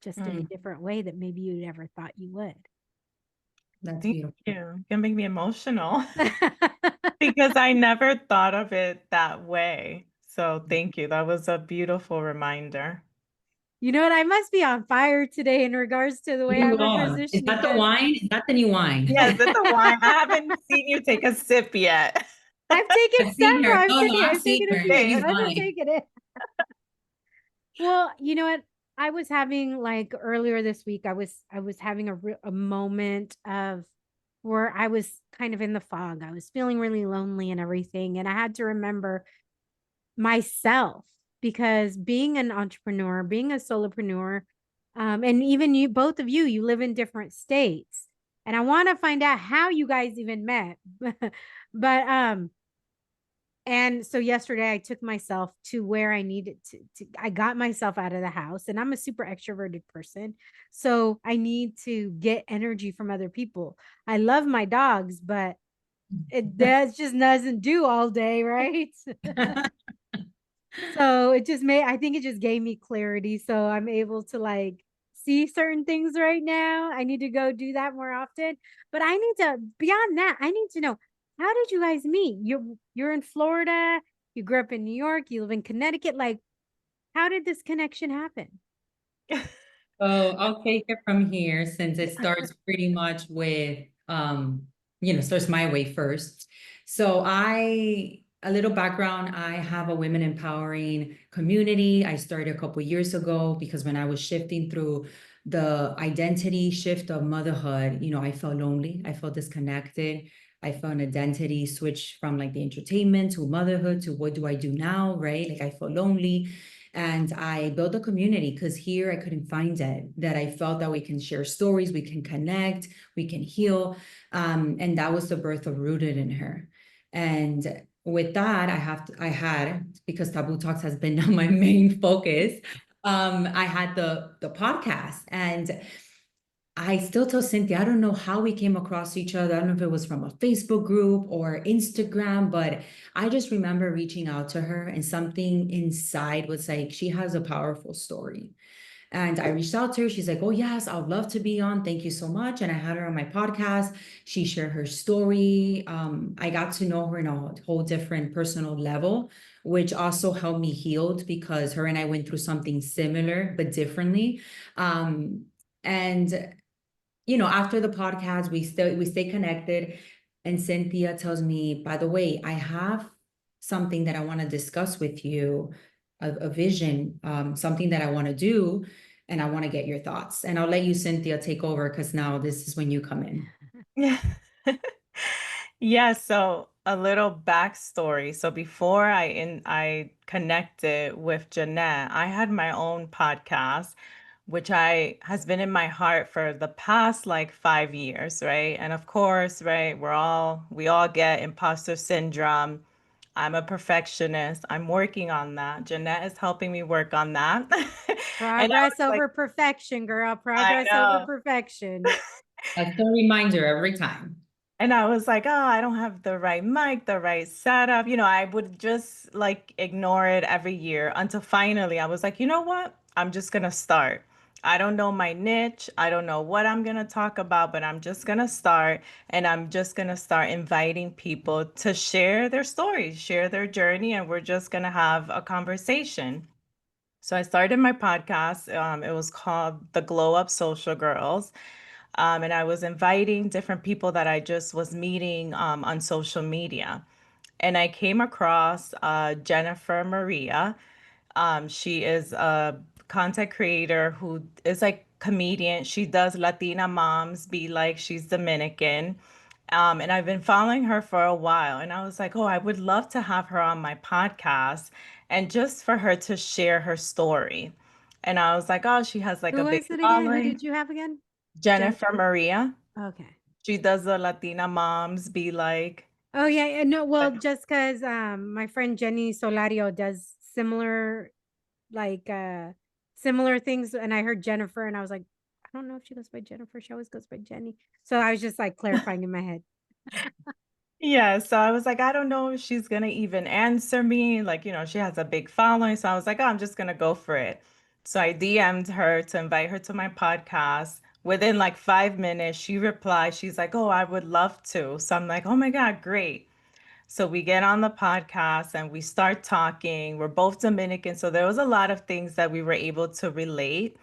just in a mm. different way that maybe you never thought you would. That's Thank beautiful. you. You're gonna make me emotional because I never thought of it that way. So thank you. That was a beautiful reminder. You know what? I must be on fire today in regards to the way You I'm are. Is transitioning that the because wine? Is that the new wine? Yes, it's a wine. I haven't seen you take a sip yet. I've taken I've seen several. her. I'm No, no, sitting here. I've I've seen taken a her. few. She's I'm Thanks. not just fine. taking it. Well, you know what? I was having like earlier this week, I was having a moment of where I was kind of in the fog. I was feeling really lonely and everything. And I had to remember myself because being an entrepreneur, being a solopreneur, and even you, both of you, you live in different states. And I want to find out how you guys even met. But and so yesterday I took myself to where I needed I got myself out of the house, and I'm a super extroverted person. So I need to get energy from other people. I love my dogs, but it that just doesn't do all day, right? So it just made, I think it just gave me clarity. So I'm able to like see certain things right now. I need to go do that more often. But I need to, beyond that, I need to know, how did you guys meet? You're in Florida, you grew up in New York, you live in Connecticut. Like, how did this connection happen? So I'll take it from here since it starts pretty much with starts my way first. So a little background, I have a women empowering community. I started a couple years ago because when I was shifting through the identity shift of motherhood, I felt lonely, I felt disconnected. I felt an identity switch from like the entertainment to motherhood to what do I do now, right? Like I felt lonely. And I built a community because here I couldn't find it, that I felt that we can share stories, we can connect, we can heal. And that was the birth of Rooted in Her. And with that, because Taboo Talks has been my main focus, I had the podcast. And I still tell Cynthia, I don't know how we came across each other. I don't know if it was from a Facebook group or Instagram, but I just remember reaching out to her and something inside was like, she has a powerful story. And I reached out to her. She's like, oh, yes, I'd love to be on. Thank you so much. And I had her on my podcast. She shared her story. I got to know her in a whole different personal level, which also helped me healed because her and I went through something similar, but differently. And after the podcast, we stay connected. And Cynthia tells me, by the way, I have something that I want to discuss with you, a vision, something that I want to do, and I want to get your thoughts. And I'll let you, Cynthia, take over because now this is when you come in. Yeah. Yeah, so a little backstory. So before I connected with Jeanette, I had my own podcast, which I has been in my heart for the past like 5 years, right? And of course, right, we all get imposter syndrome. I'm a perfectionist. I'm working on that. Jeanette is helping me work on that. And I was Progress like, over perfection, girl. I Progress over know. perfection. That's a reminder every time. And I was like, oh, I don't have the right mic, the right setup. I would just like ignore it every year until finally I was like, you know what? I'm just going to start. I don't know my niche. I don't know what I'm going to talk about, but I'm just going to start. And I'm just going to start inviting people to share their stories, share their journey. And we're just going to have a conversation. So I started my podcast. It was called The Glow Up Social Girls. And I was inviting different people that I just was meeting on social media. And I came across Jennifer Maria. She is a content creator who is like comedian. She does Latina moms be like, she's Dominican. And I've been following her for a while. And I was like, oh, I would love to have her on my podcast and just for her to share her story. And I was like, oh, she has like Who a big was it again? Who following. did you have again? Jen? Jennifer Maria. Okay. She does the Latina moms be like, Oh yeah, no, well, like, just because my friend Jenny Solario does like similar things, and I heard Jennifer, and I was like, I don't know if she goes by Jennifer. She always goes by Jenny. So I was just like clarifying in my head. yeah. So I was like, I don't know if she's gonna even answer me. Like, she has a big following. So I was like, oh, I'm just gonna go for it. So I DM'd her to invite her to my podcast. Within like 5 minutes, she replied, she's like, oh, I would love to. So I'm like, oh my God, great. So we get on the podcast and we start talking. We're both Dominican, so there was a lot of things that we were able to relate.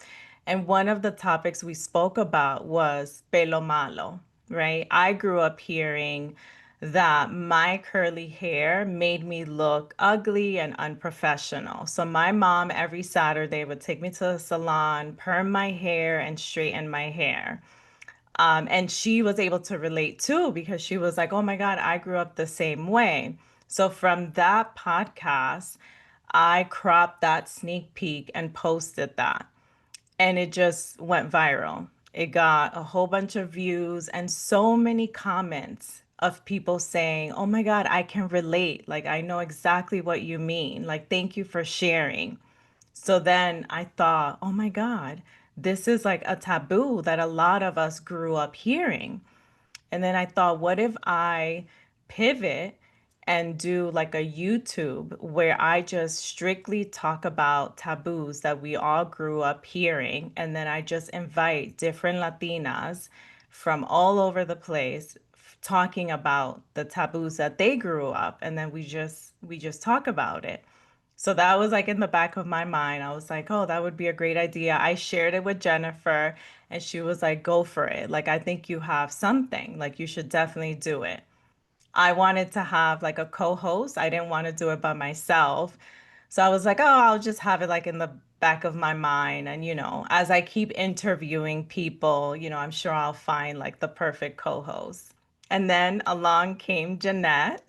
And one of the topics we spoke about was pelo malo, right? I grew up hearing that my curly hair made me look ugly and unprofessional. So my mom every Saturday would take me to the salon, perm my hair, and straighten my hair. And she was able to relate too because she was like, oh my God, I grew up the same way. So from that podcast, I cropped that sneak peek and posted that. And it just went viral. It got a whole bunch of views and so many comments of people saying, oh my God, I can relate. Like, I know exactly what you mean. Like, thank you for sharing. So then I thought, oh my God, this is like a taboo that a lot of us grew up hearing. And then I thought, what if I pivot and do like a YouTube where I just strictly talk about taboos that we all grew up hearing. And then I just invite different Latinas from all over the place talking about the taboos that they grew up. And then we just talk about it. So that was like in the back of my mind. I was like, oh, that would be a great idea. I shared it with Jennifer and she was like, go for it. Like, I think you have something. Like, you should definitely do it. I wanted to have like a co-host. I didn't want to do it by myself. So I was like, oh, I'll just have it like in the back of my mind. And, as I keep interviewing people, I'm sure I'll find like the perfect co-host. And then along came Jeanette.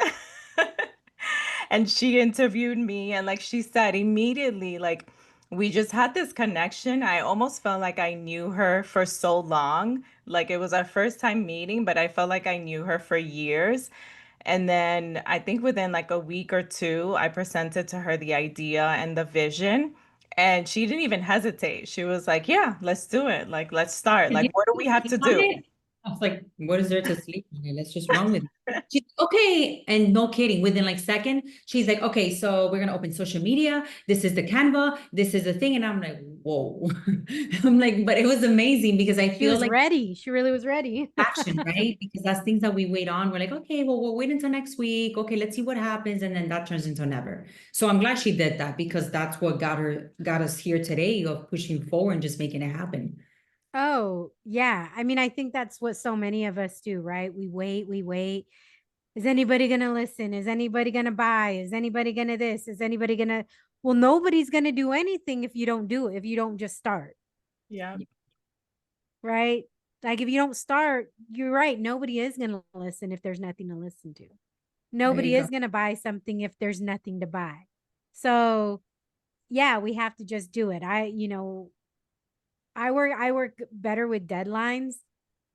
And she interviewed me. And like she said, immediately, like we just had this connection. I almost felt like I knew her for so long. Like it was our first time meeting, but I felt like I knew her for years. And then I think within like a week or two, I presented to her the idea and the vision. And she didn't even hesitate. She was like, yeah, let's do it. Like, let's start. Did Like, you what do we have sleep to on do? it? I was like, what is there to sleep on it? Let's just run with it. She's okay. And no kidding, within like second, she's like, okay, so we're gonna open social media. This is the Canva, this is the thing. And I'm like, whoa. I'm like, but it was amazing because I She feel was like ready. She really was ready. action, right? Because that's things that we wait on. We're like, okay, well, we'll wait until next week. Okay, let's see what happens. And then that turns into never. So I'm glad she did that because that's what got us here today of pushing forward and just making it happen. Oh, yeah. I mean, I think that's what so many of us do, right? We wait, we wait. Is anybody going to listen? Is anybody going to buy? Is anybody going to this? Is anybody going to, well, nobody's going to do anything if you don't do it, if you don't just start, Yeah. right? Like if you don't start, you're right. Nobody is going to listen if there's nothing to listen to. There you Nobody go. is going to buy something if there's nothing to buy. So, yeah, we have to just do it. I work better with deadlines,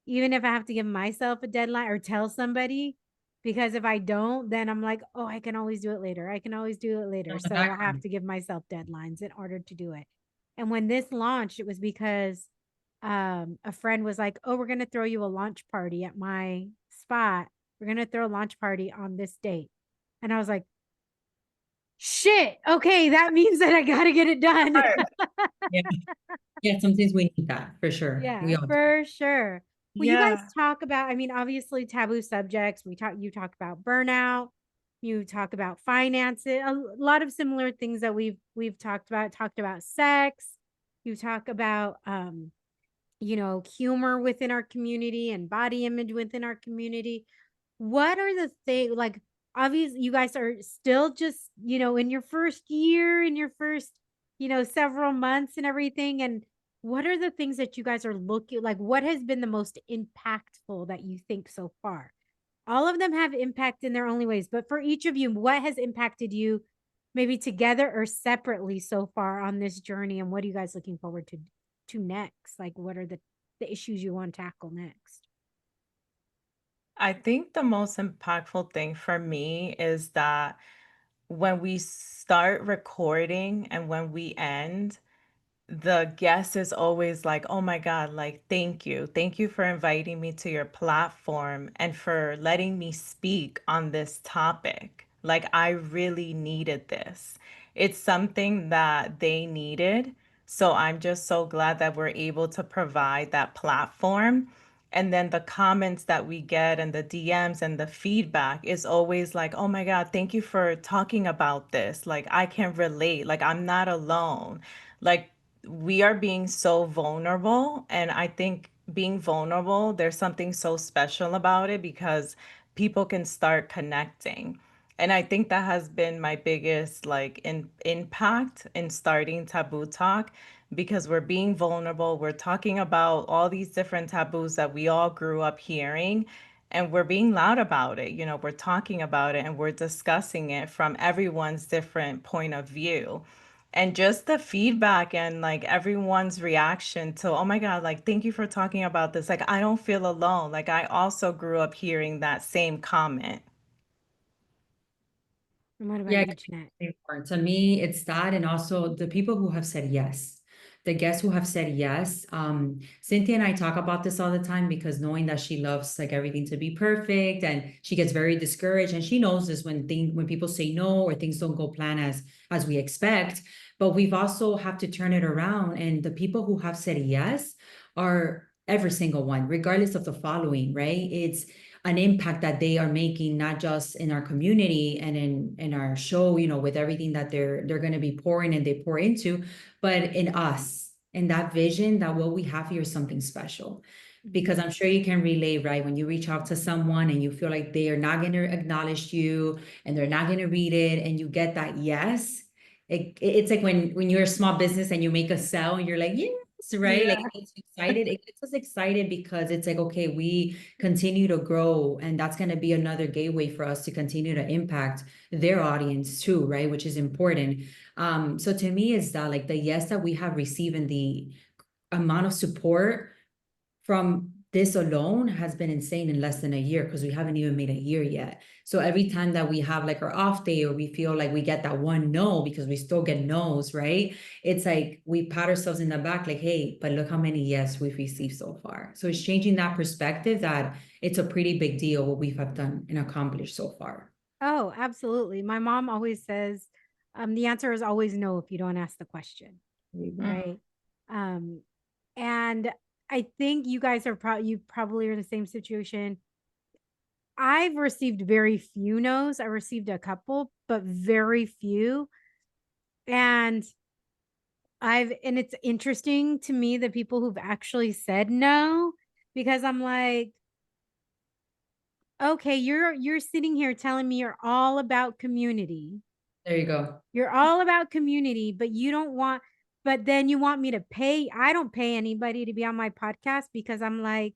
even if I have to give myself a deadline or tell somebody, because if I don't, then I'm like, oh, I can always do it later. I can always do it later. On the So I have background. to give myself deadlines in order to do it. And when this launched, it was because a friend was like, oh, we're going to throw you a launch party at my spot. We're going to throw a launch party on this date. And I was like, shit. Okay, that means that I got to get it done. Right. Yeah. Yeah, sometimes we need that for sure. We Yeah, all do. for sure. Well, you guys Yeah. talk about, I mean, obviously taboo subjects. You talk about burnout, you talk about finances, a lot of similar things that we've talked about sex, you talk about humor within our community and body image within our community. What are the things, like, obviously you guys are still just, in your first year, in your first, several months and everything. And what are the things that you guys are looking like? What has been the most impactful that you think so far? All of them have impact in their only ways, but for each of you, what has impacted you maybe together or separately so far on this journey? And what are you guys looking forward to next? Like, what are the issues you want to tackle next? I think the most impactful thing for me is that when we start recording and when we end, the guest is always like, oh my God, like, thank you. Thank you for inviting me to your platform and for letting me speak on this topic. Like, I really needed this. It's something that they needed. So I'm just so glad that we're able to provide that platform. And then the comments that we get and the DMs and the feedback is always like, oh my God, thank you for talking about this. Like, I can relate. Like, I'm not alone. Like, we are being so vulnerable. And I think being vulnerable, there's something so special about it because people can start connecting. And I think that has been my biggest like impact in starting Taboo Talk because we're being vulnerable. We're talking about all these different taboos that we all grew up hearing, and we're being loud about it. You know, we're talking about it and we're discussing it from everyone's different point of view. And just the feedback and like everyone's reaction to, oh my God, like, thank you for talking about this. Like, I don't feel alone. Like, I also grew up hearing that same comment. And what about Yeah, you, Jeanette? important. To me, it's that, and also the people who have said yes, the guests who have said yes. Cynthia and I talk about this all the time because knowing that she loves like everything to be perfect, and she gets very discouraged, and she knows this when people say no or things don't go plan as we expect. But we've also have to turn it around, and the people who have said yes are every single one, regardless of the following, right? It's an impact that they are making, not just in our community and in our show, with everything that they're going to be pouring and they pour into, but in us, in that vision that what we have here is something special. Because I'm sure you can relate, right? When you reach out to someone and you feel like they are not going to acknowledge you and they're not going to read it, and you get that yes, it's like when you're a small business and you make a sale and you're like, yes, right? Like Yeah. it's excited. It gets us excited because it's like, okay, we continue to grow, and that's going to be another gateway for us to continue to impact their audience too, right? Which is important. So to me, it's that like the yes that we have received and the amount of support from this alone has been insane in less than a year, because we haven't even made a year yet. So every time that we have like our off day, or we feel like we get that one no, because we still get no's, right? It's like we pat ourselves in the back like, hey, but look how many yes we've received so far. So it's changing that perspective that it's a pretty big deal what we've have done and accomplished so far. Oh, absolutely. My mom always says, the answer is always no if you don't ask the question, There you go. right? Um, and I think you guys are probably you probably are in the same situation. I've received very few no's. I received a couple, but very few. And and it's interesting to me the people who've actually said no, because I'm like, okay, you're sitting here telling me you're all about community. There you go. You're all about community, but you don't want, but then you want me to pay. I don't pay anybody to be on my podcast because I'm like,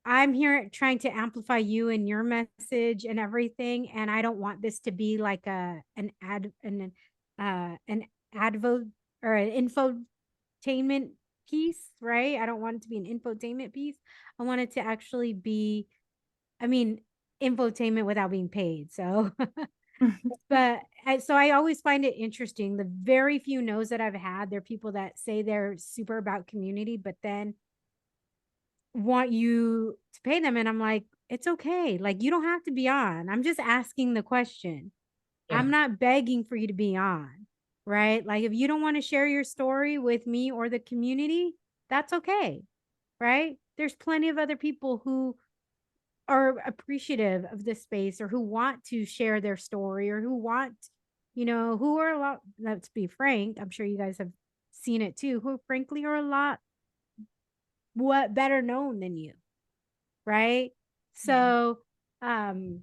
I'm here trying to amplify you and your message and everything. And I don't want this to be like an advo or an infotainment piece, right? I don't want it to be an infotainment piece. I want it to actually be, I mean, infotainment without being paid. So but so I always find it interesting. The very few no's that I've had, they're people that say they're super about community, but then want you to pay them. And I'm like, it's okay. Like, you don't have to be on. I'm just asking the question. I'm Yeah. not begging for you to be on, right? Like, if you don't want to share your story with me or the community, that's okay, right? There's plenty of other people who are appreciative of this space or who want to share their story or who want, who are a lot, let's be frank, I'm sure you guys have seen it too, who frankly are a lot what better known than you, right? So, um,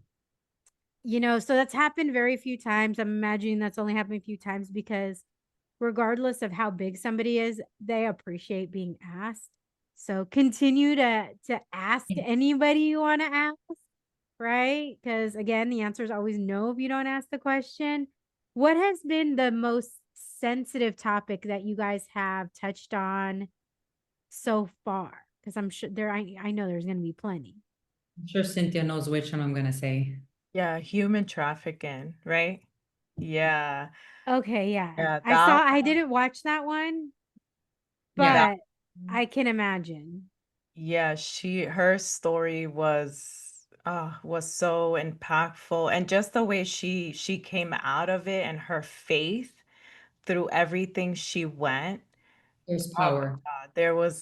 so that's happened very few times. I'm imagining that's only happened a few times because regardless of how big somebody is, they appreciate being asked. So continue to ask Yeah. anybody you want to ask, right? Because again, the answer is always no if you don't ask the question. What has been the most sensitive topic that you guys have touched on so far? Because I'm sure I know there's going to be plenty. I'm sure Cynthia knows which one I'm gonna say. Yeah, human trafficking, right? Yeah. Okay, yeah. Yeah, I didn't watch that one, Yeah. that but I can imagine. yeah, her story was so impactful, and just the way she came out of it and her faith through everything she went. There's Oh power. my God,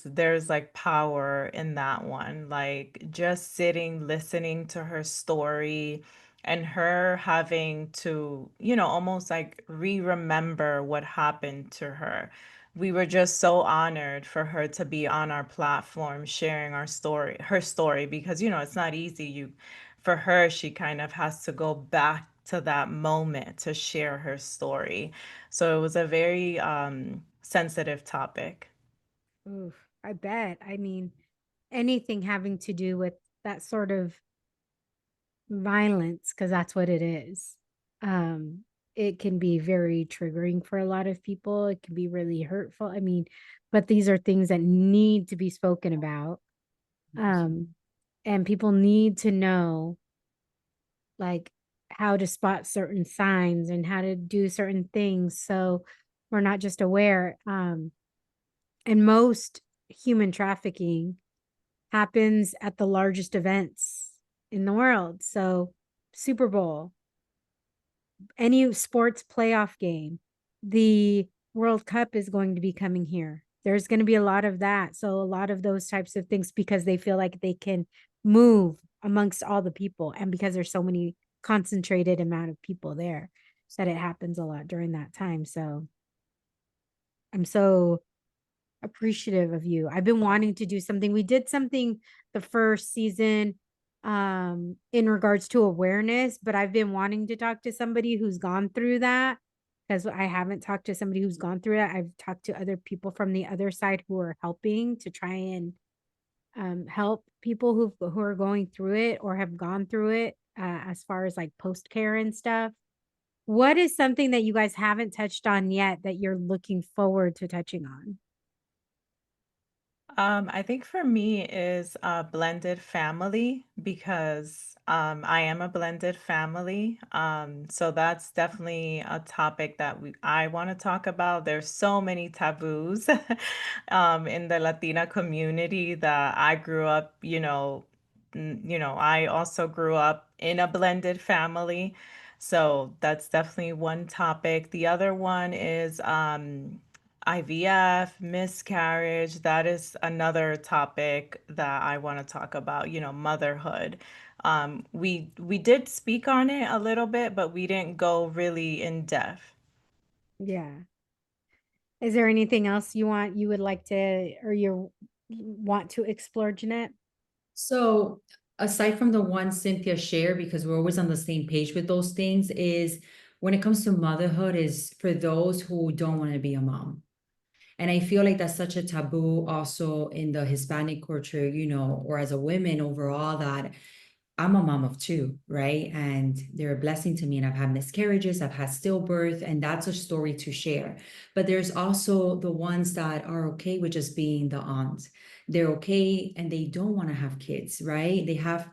there's like power in that one. Like just sitting, listening to her story and her having to, almost like re-remember what happened to her. We were just so honored for her to be on our platform sharing her story, because it's not easy. for her, she kind of has to go back to that moment to share her story. So it was a very sensitive topic. Oof, I bet. I mean, anything having to do with that sort of violence, because that's what it is. Um, it can be very triggering for a lot of people. It can be really hurtful. I mean, but these are things that need to be spoken about. Um, and people need to know like how to spot certain signs and how to do certain things. So we're not just aware. And most human trafficking happens at the largest events in the world. So Super Bowl, any sports playoff game, the World Cup is going to be coming here. There's going to be a lot of that. So a lot of those types of things because they feel like they can move amongst all the people and because there's so many concentrated amount of people there that it happens a lot during that time. So I'm so appreciative of you. I've been wanting to do something. We did something the first season in regards to awareness, but I've been wanting to talk to somebody who's gone through that because I haven't talked to somebody who's gone through it. I've talked to other people from the other side who are helping to try and help people who are going through it or have gone through it as far as like post care and stuff. What is something that you guys haven't touched on yet that you're looking forward to touching on? I think for me is a blended family because I am a blended family. So that's definitely a topic that I want to talk about. There's so many taboos in the Latina community that I grew up, I also grew up in a blended family. So that's definitely one topic. The other one is IVF, miscarriage, that is another topic that I want to talk about, motherhood. We did speak on it a little bit, but we didn't go really in depth. Yeah. Is there anything else you would like to or you want to explore, Jeanette? So aside from the one Cynthia shared, because we're always on the same page with those things, is when it comes to motherhood, is for those who don't want to be a mom. And I feel like that's such a taboo also in the Hispanic culture, or as a woman overall, that I'm a mom of two, right? And they're a blessing to me. And I've had miscarriages, I've had stillbirth, and that's a story to share. But there's also the ones that are okay with just being the aunt. They're okay and they don't want to have kids, right? They have,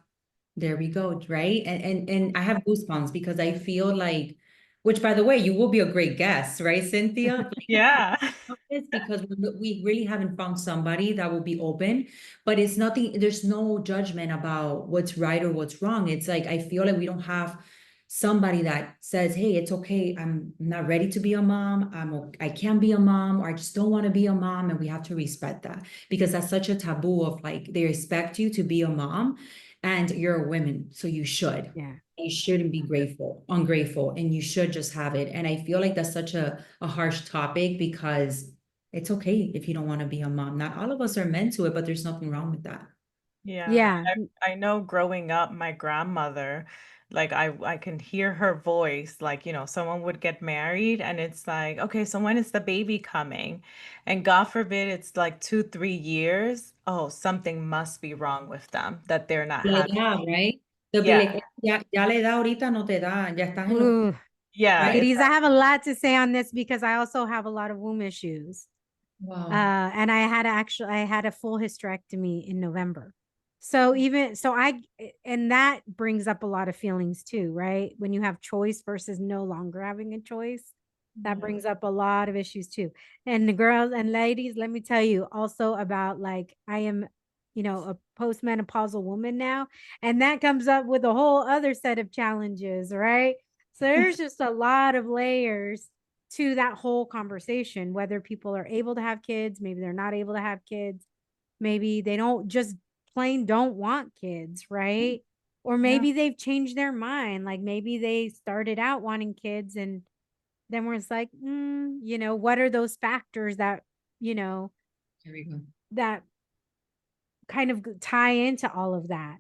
there we go, right? And I have goosebumps because I feel like, which by the way, you will be a great guest, right, Cynthia? Yeah. It's because we really haven't found somebody that will be open, but it's nothing, there's no judgment about what's right or what's wrong. It's like, I feel like we don't have somebody that says, hey, it's okay, I'm not ready to be a mom, I can be a mom, or I just don't want to be a mom. And we have to respect that because that's such a taboo of like, they expect you to be a mom and you're a woman, so you should. Yeah. You shouldn't be ungrateful, and you should just have it. And I feel like that's such a harsh topic because it's okay if you don't want to be a mom. Not all of us are meant to it, but there's nothing wrong with that. Yeah. Yeah. I know growing up, my grandmother, like I can hear her voice, like, someone would get married and it's like, okay, so when is the baby coming? And God forbid it's like 2, 3 years. Oh, something must be wrong with them that they're not La having. edad, right? They'll be Yeah. like, ya la edad ahorita no te da, ya estás en los, Ooh, Yeah. right? ladies, I have a lot to say on this because I also have a lot of womb issues. Wow. And I had a full hysterectomy in November. So even so and that brings up a lot of feelings too, right? When you have choice versus no longer having a choice, that Yeah. brings up a lot of issues too. And the girls and ladies, let me tell you also about like I am, a postmenopausal woman now, and that comes up with a whole other set of challenges, right? So there's just a lot of layers to that whole conversation, whether people are able to have kids, maybe they're not able to have kids, maybe they don't just plain don't want kids, right? Or Yeah. maybe they've changed their mind. Like maybe they started out wanting kids and then we're just like, what are those factors that, you know, Here we go. that kind of tie into all of that?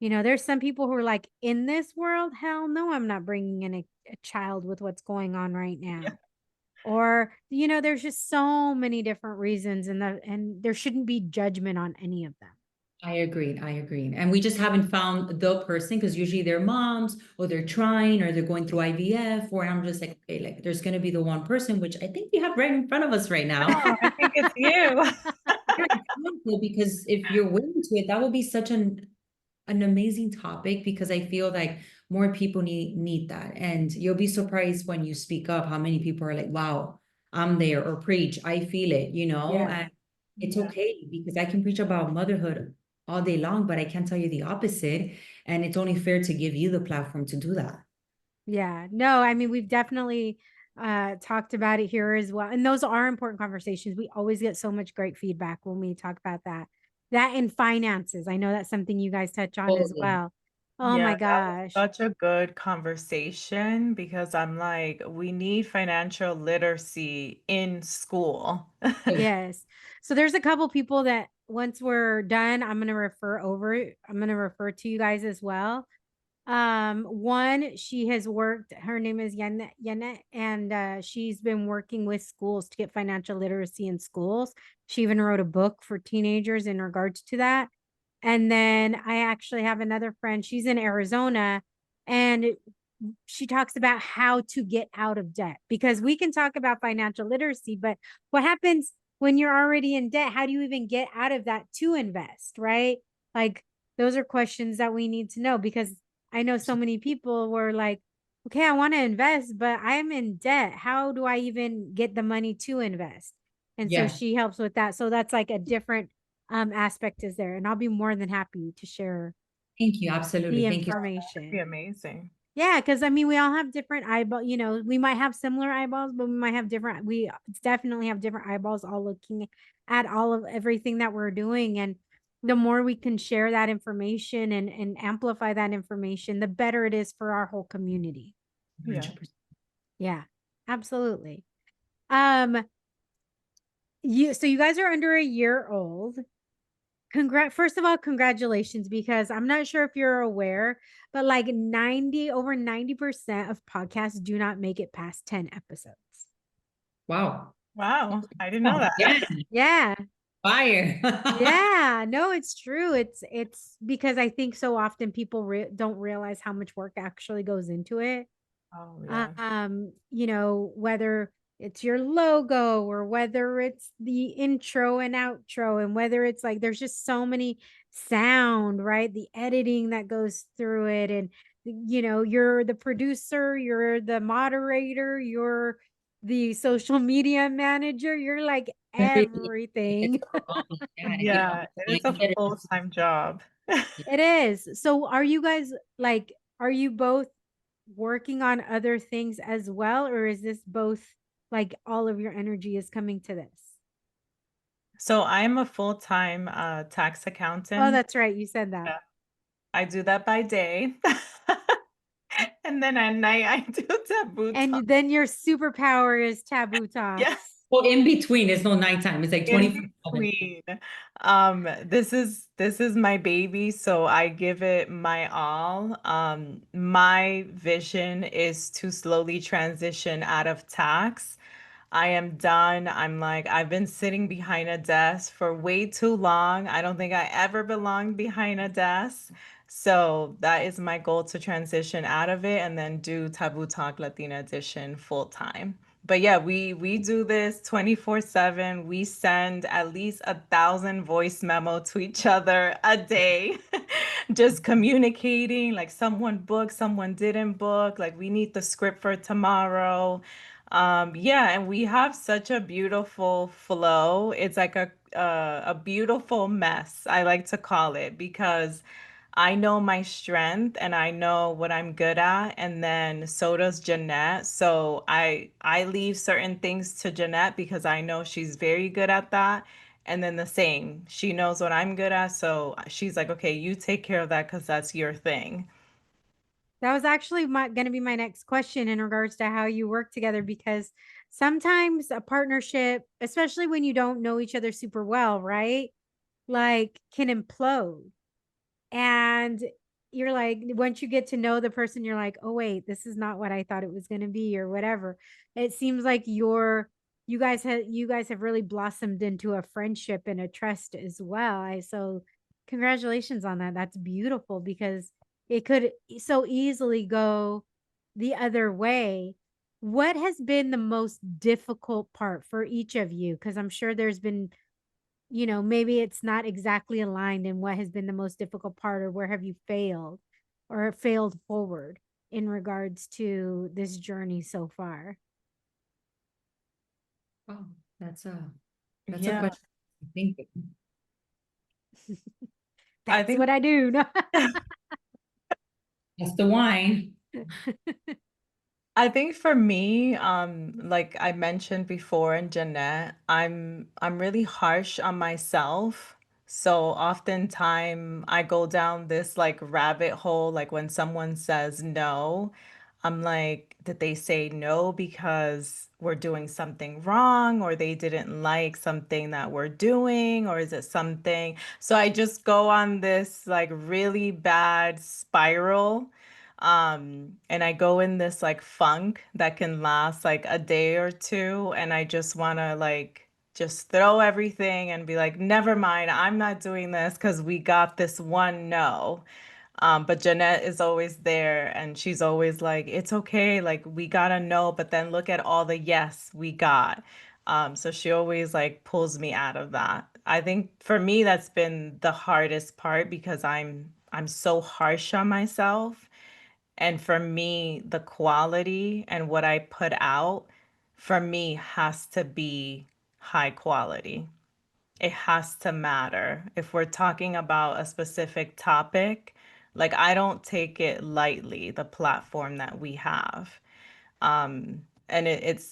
There's some people who are like, in this world, hell no, I'm not bringing in a child with what's going on right Yeah. now. Or, there's just so many different reasons, and there shouldn't be judgment on any of them. I agree. I agree. And we just haven't found the person because usually they're moms or they're trying or they're going through IVF, or I'm just like, okay, like there's going to be the one person, which I think we have right in front of us right now. Oh, I think it's you. Yeah, it's wonderful because if you're willing to it, that would be such an amazing topic because I feel like more people need that. And you'll be surprised when you speak up how many people are like, wow, I'm there, or preach, I feel it, Yeah. and it's Yeah. okay because I can preach about motherhood all day long, but I can't tell you the opposite. And it's only fair to give you the platform to do that. Yeah. No, I mean, we've definitely talked about it here as well. And those are important conversations. We always get so much great feedback when we talk about that. That and finances. I know that's something you guys touch on as Totally. well. Oh Yeah, my that was gosh. such a good conversation because I'm like, we need financial literacy in school. Yes. So there's a couple people that once we're done, I'm going to refer to you guys as well. One, she has worked, her name is Jeanette, and she's been working with schools to get financial literacy in schools. She even wrote a book for teenagers in regards to that. And then I actually have another friend, she's in Arizona, and she talks about how to get out of debt, because we can talk about financial literacy, but what happens when you're already in debt? How do you even get out of that to invest, right? Like, those are questions that we need to know, because I know so many people were like, okay, I want to invest, but I'm in debt. How do I even get the money to invest? And so Yeah. she helps with that. So that's like a different aspect is there. And I'll be more than happy to share Thank you. Absolutely. the Thank you. That'd be information. amazing. Yeah, because I mean, we all have different eyeball. We might have similar eyeballs, but we might have different. We definitely have different eyeballs, all looking at all of everything that we're doing. And the more we can share that information and amplify that information, the better it is for our whole community. Yeah. 100%. Yeah, absolutely. Um, so you guys are under a year old. First of all, congratulations, because I'm not sure if you're aware, but like over 90% of podcasts do not make it past 10 episodes. Wow. Wow, I didn't know Oh, yeah. that. Yeah. Fire. Yeah, no, it's true. It's because I think so often people don't realize how much work actually goes into it. Oh, yeah. Whether it's your logo or whether it's the intro and outro, and whether it's like there's just so many sound, right? The editing that goes through it, and you're the producer, you're the moderator, you're the social media manager, you're like Everything. It gets everything. overwhelming. Yeah, and if you don't Yeah, have it the is a mindset, full-time job. It is. So are you guys like, are you both working on other things as well? Or is this both like all of your energy is coming to this? So I'm a full-time tax Oh, accountant. that's right. You said that. Yeah, I do that by day. And then at night I do taboo talk. And then your superpower is taboo Yeah. talks. well, in between, it's no nighttime. It's like In 24/7. between. This is my baby, so I give it my all. My vision is to slowly transition out of tax. I am done. I'm like, I've been sitting behind a desk for way too long. I don't think I ever belonged behind a desk. So that is my goal, to transition out of it and then do Taboo Talk Latina Edition full time. But yeah, we do this 24/7. We send at least 1,000 voice memo to each other a day, just communicating. Like, someone booked, someone didn't book. Like, we need the script for tomorrow. Yeah, and we have such a beautiful flow. It's like a beautiful mess, I like to call it, because I know my strength and I know what I'm good at, and then so does Jeanette. So I leave certain things to Jeanette because I know she's very good at that. And then the same, she knows what I'm good at, so she's like, okay, you take care of that because that's your thing. That was actually going to be my next question in regards to how you work together, because sometimes a partnership, especially when you don't know each other super well, right? Like, can implode. And you're like, once you get to know the person, you're like, oh wait, this is not what I thought it was going to be, or whatever. It seems like you guys have really blossomed into a friendship and a trust as well. So congratulations on that. That's beautiful, because it could so easily go the other way. What has been the most difficult part for each of you? Because I'm sure there's been, maybe it's not exactly aligned in what has been the most difficult part, or where have you failed or failed forward in regards to this journey so far? Oh, that's a that's a Yeah, question. I think I That's think what I do. that's the wine. I think for me, like I mentioned before in Jeanette, I'm really harsh on myself. So oftentimes I go down this like rabbit hole, like when someone says no, I'm like, did they say no because we're doing something wrong, or they didn't like something that we're doing, or is it something? So I just go on this like really bad spiral. And I go in this like funk that can last like a day or two, and I just want to like just throw everything and be like, never mind, I'm not doing this because we got this one no. But Jeanette is always there, and she's always like, it's okay, like we got a no, but then look at all the yes we got. So she always like pulls me out of that. I think for me that's been the hardest part because I'm so harsh on myself. And for me, the quality and what I put out for me has to be high quality. It has to matter. If we're talking about a specific topic, like I don't take it lightly, the platform that we have. And it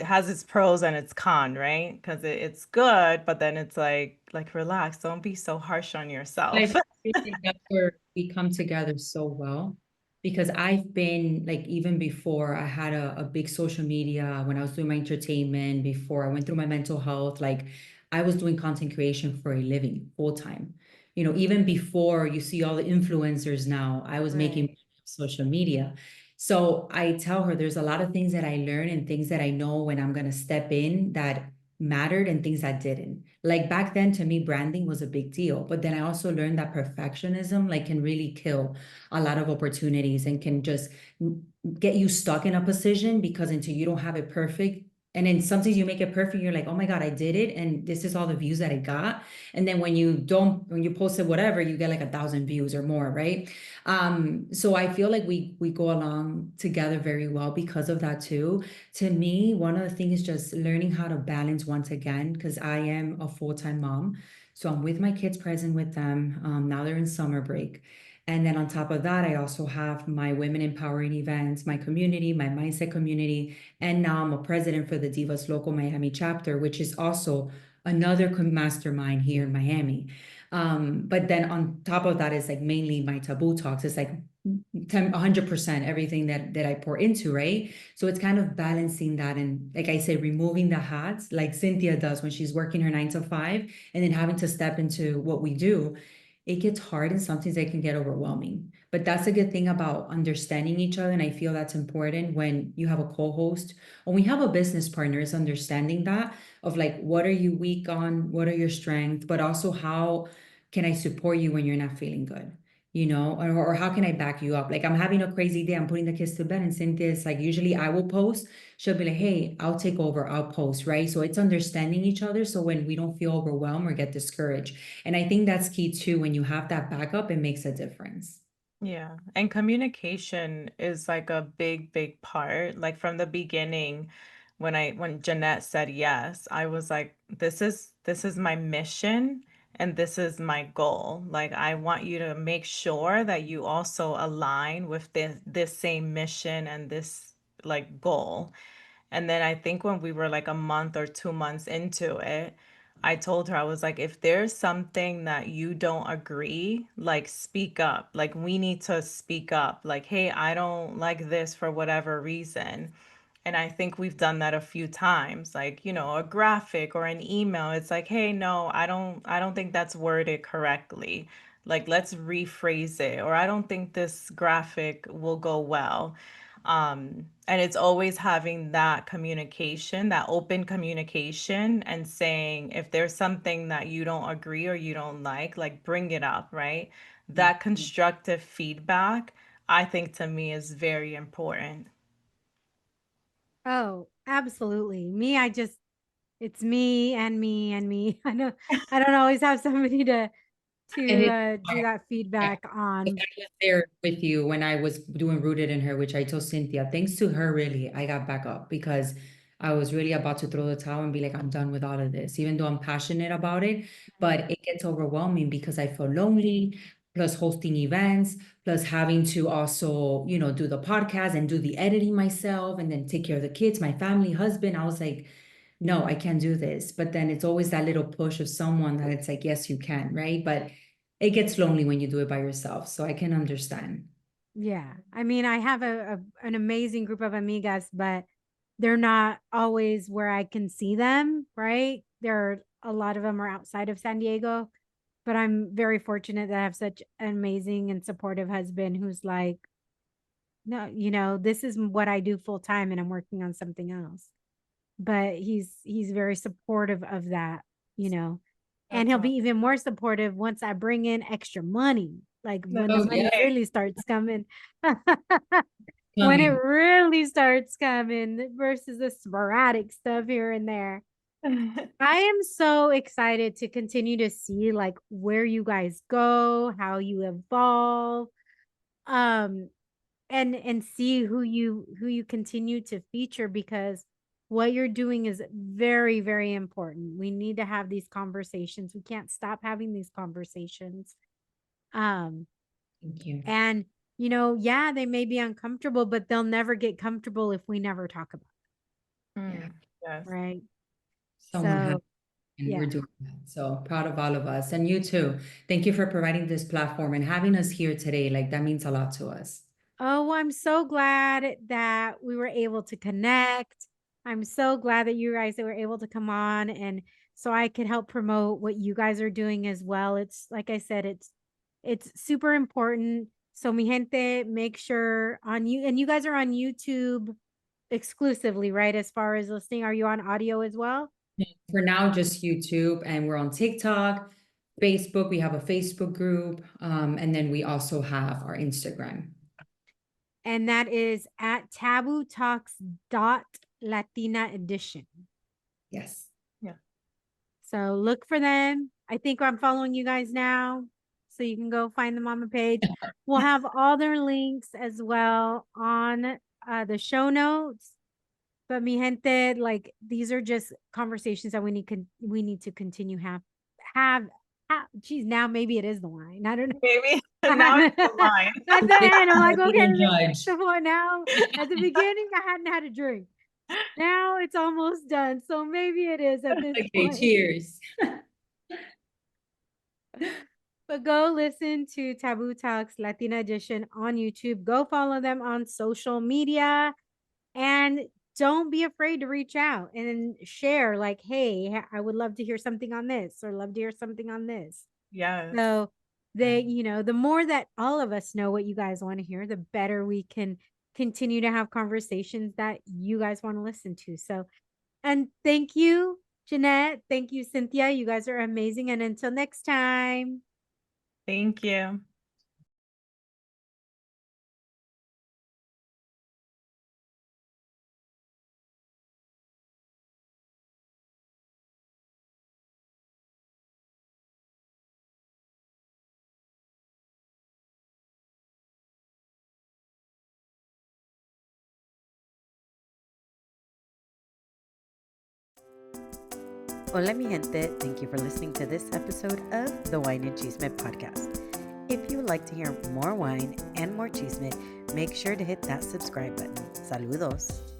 has its pros and its con, right? Because it's good, but then it's like relax, don't be so harsh on I yourself. feel like that's where we come together so well because I've been like, even before I had a big social media, when I was doing my entertainment, before I went through my mental health, like I was doing content creation for a living full time. Even before you see all the influencers now, I was making Right. social media. So I tell her there's a lot of things that I learn and things that I know when I'm going to step in that mattered and things that didn't. Like back then, to me, branding was a big deal. But then I also learned that perfectionism like can really kill a lot of opportunities and can just get you stuck in a position because until you don't have it perfect. And then sometimes you make it perfect, you're like, oh my God, I did it. And this is all the views that I got. And then when you post it, whatever, you get like 1,000 views or more, right? So I feel like we go along together very well because of that too. To me, one of the things is just learning how to balance once again, because I am a full-time mom. So I'm with my kids, present with them. Now they're in summer break. And then on top of that, I also have my women empowering events, my community, my mindset community. And now I'm a president for the Divas Local Miami chapter, which is also another mastermind here in Miami. But then on top of that is like mainly my taboo talks. It's like 100% everything that I pour into, right? So it's kind of balancing that and like I say, removing the hats like Cynthia does when she's working her 9 to 5 and then having to step into what we do. It gets hard and sometimes it can get overwhelming. But that's a good thing about understanding each other. And I feel that's important when you have a co-host or we have a business partner is understanding that of like, what are you weak on? What are your strengths? But also how can I support you when you're not feeling good? Or how can I back you up? Like I'm having a crazy day, I'm putting the kids to bed, and Cynthia's like, usually I will post. She'll be like, hey, I'll take over, I'll post, right? So it's understanding each other. So when we don't feel overwhelmed or get discouraged. And I think that's key too. When you have that backup, it makes a difference. Yeah, and communication is like a big, big part. Like from the beginning, when Jeanette said yes, I was like, this is my mission and this is my goal. Like I want you to make sure that you also align with this same mission and this like goal. And then I think when we were like a month or 2 months into it, I told her, I was like, if there's something that you don't agree, like speak up. Like we need to speak up. Like, hey, I don't like this for whatever reason. And I think we've done that a few times, like, a graphic or an email. It's like, hey, no, I don't think that's worded correctly. Like, let's rephrase it, or I don't think this graphic will go well. And it's always having that communication, that open communication, and saying if there's something that you don't agree or you don't like bring it up, right? That constructive feedback, I think to me is very important. Oh, absolutely. It's me and me and me. I don't always have somebody And to it's do that feedback like, on. I was there with you when I was doing Rooted in Her, which I told Cynthia, thanks to her, really, I got back up because I was really about to throw the towel and be like, I'm done with all of this, even though I'm passionate about it. But it gets overwhelming because I feel lonely, plus hosting events, plus having to also, do the podcast and do the editing myself and then take care of the kids, my family, husband. I was like, no, I can't do this. But then it's always that little push of someone that it's like, yes, you can, right? But it gets lonely when you do it by yourself. So I can understand. Yeah. I mean, I have an amazing group of amigas, but they're not always where I can see them, right? A lot of them are outside of San Diego, but I'm very fortunate that I have such an amazing and supportive husband who's like, no, this is what I do full time and I'm working on something else. But he's very supportive of that, you know. And That's he'll all. be even more supportive once I bring in extra money, like when the Oh, money yeah. really starts coming. When it Coming. really starts coming versus the sporadic stuff here and there. I am so excited to continue to see like where you guys go, how you evolve. Um, and see who you continue to feature, because what you're doing is very, very important. We need to have these conversations. We can't stop having these conversations. um Thank you. and yeah, they may be uncomfortable, but they'll never get comfortable if we never talk about Yeah. Yes. it, right? Someone has, So and we're yeah. doing that. So proud of all of us. And you too. Thank you for providing this platform and having us here today. Like that means a lot to us. Oh, I'm so glad that we were able to connect. I'm so glad that you guys were able to come on, and so I could help promote what you guys are doing as well. It's like I said, it's super important. So mi gente, make sure on you, and you guys are on YouTube exclusively, right? As far as listening, are you on audio as well? For now, just YouTube, and we're on TikTok, Facebook. We have a Facebook group. And then we also have our Instagram. And that is at Taboo Talks dot Latina Edition. Yes. Yeah. So look for them. I think I'm following you guys now, so you can go find them on the page. We'll have all their links as well on the show notes. But mi gente, like these are just conversations that we need to continue have. Geez, now maybe it is the line. I don't know. Maybe now it's the line. At the end, I'm like, okay, Being maybe judged. it's the point now. At the beginning, I hadn't had a drink. Now it's almost done, so maybe it is at this Okay, point. cheers. But go listen to Taboo Talks Latina Edition on YouTube. Go follow them on social media, and don't be afraid to reach out and share like, hey, I would love to hear something on this, or love to hear something on this. Yes. So the more that all of us know what you guys want to hear, the better we can continue to have conversations that you guys want to listen to. So, and thank you, Jeanette. Thank you, Cynthia. You guys are amazing. And until next time. Thank you. Hola, mi gente. Thank you for listening to this episode of the Wine and Chisme podcast. If you would like to hear more wine and more chisme, make sure to hit that subscribe button. Saludos.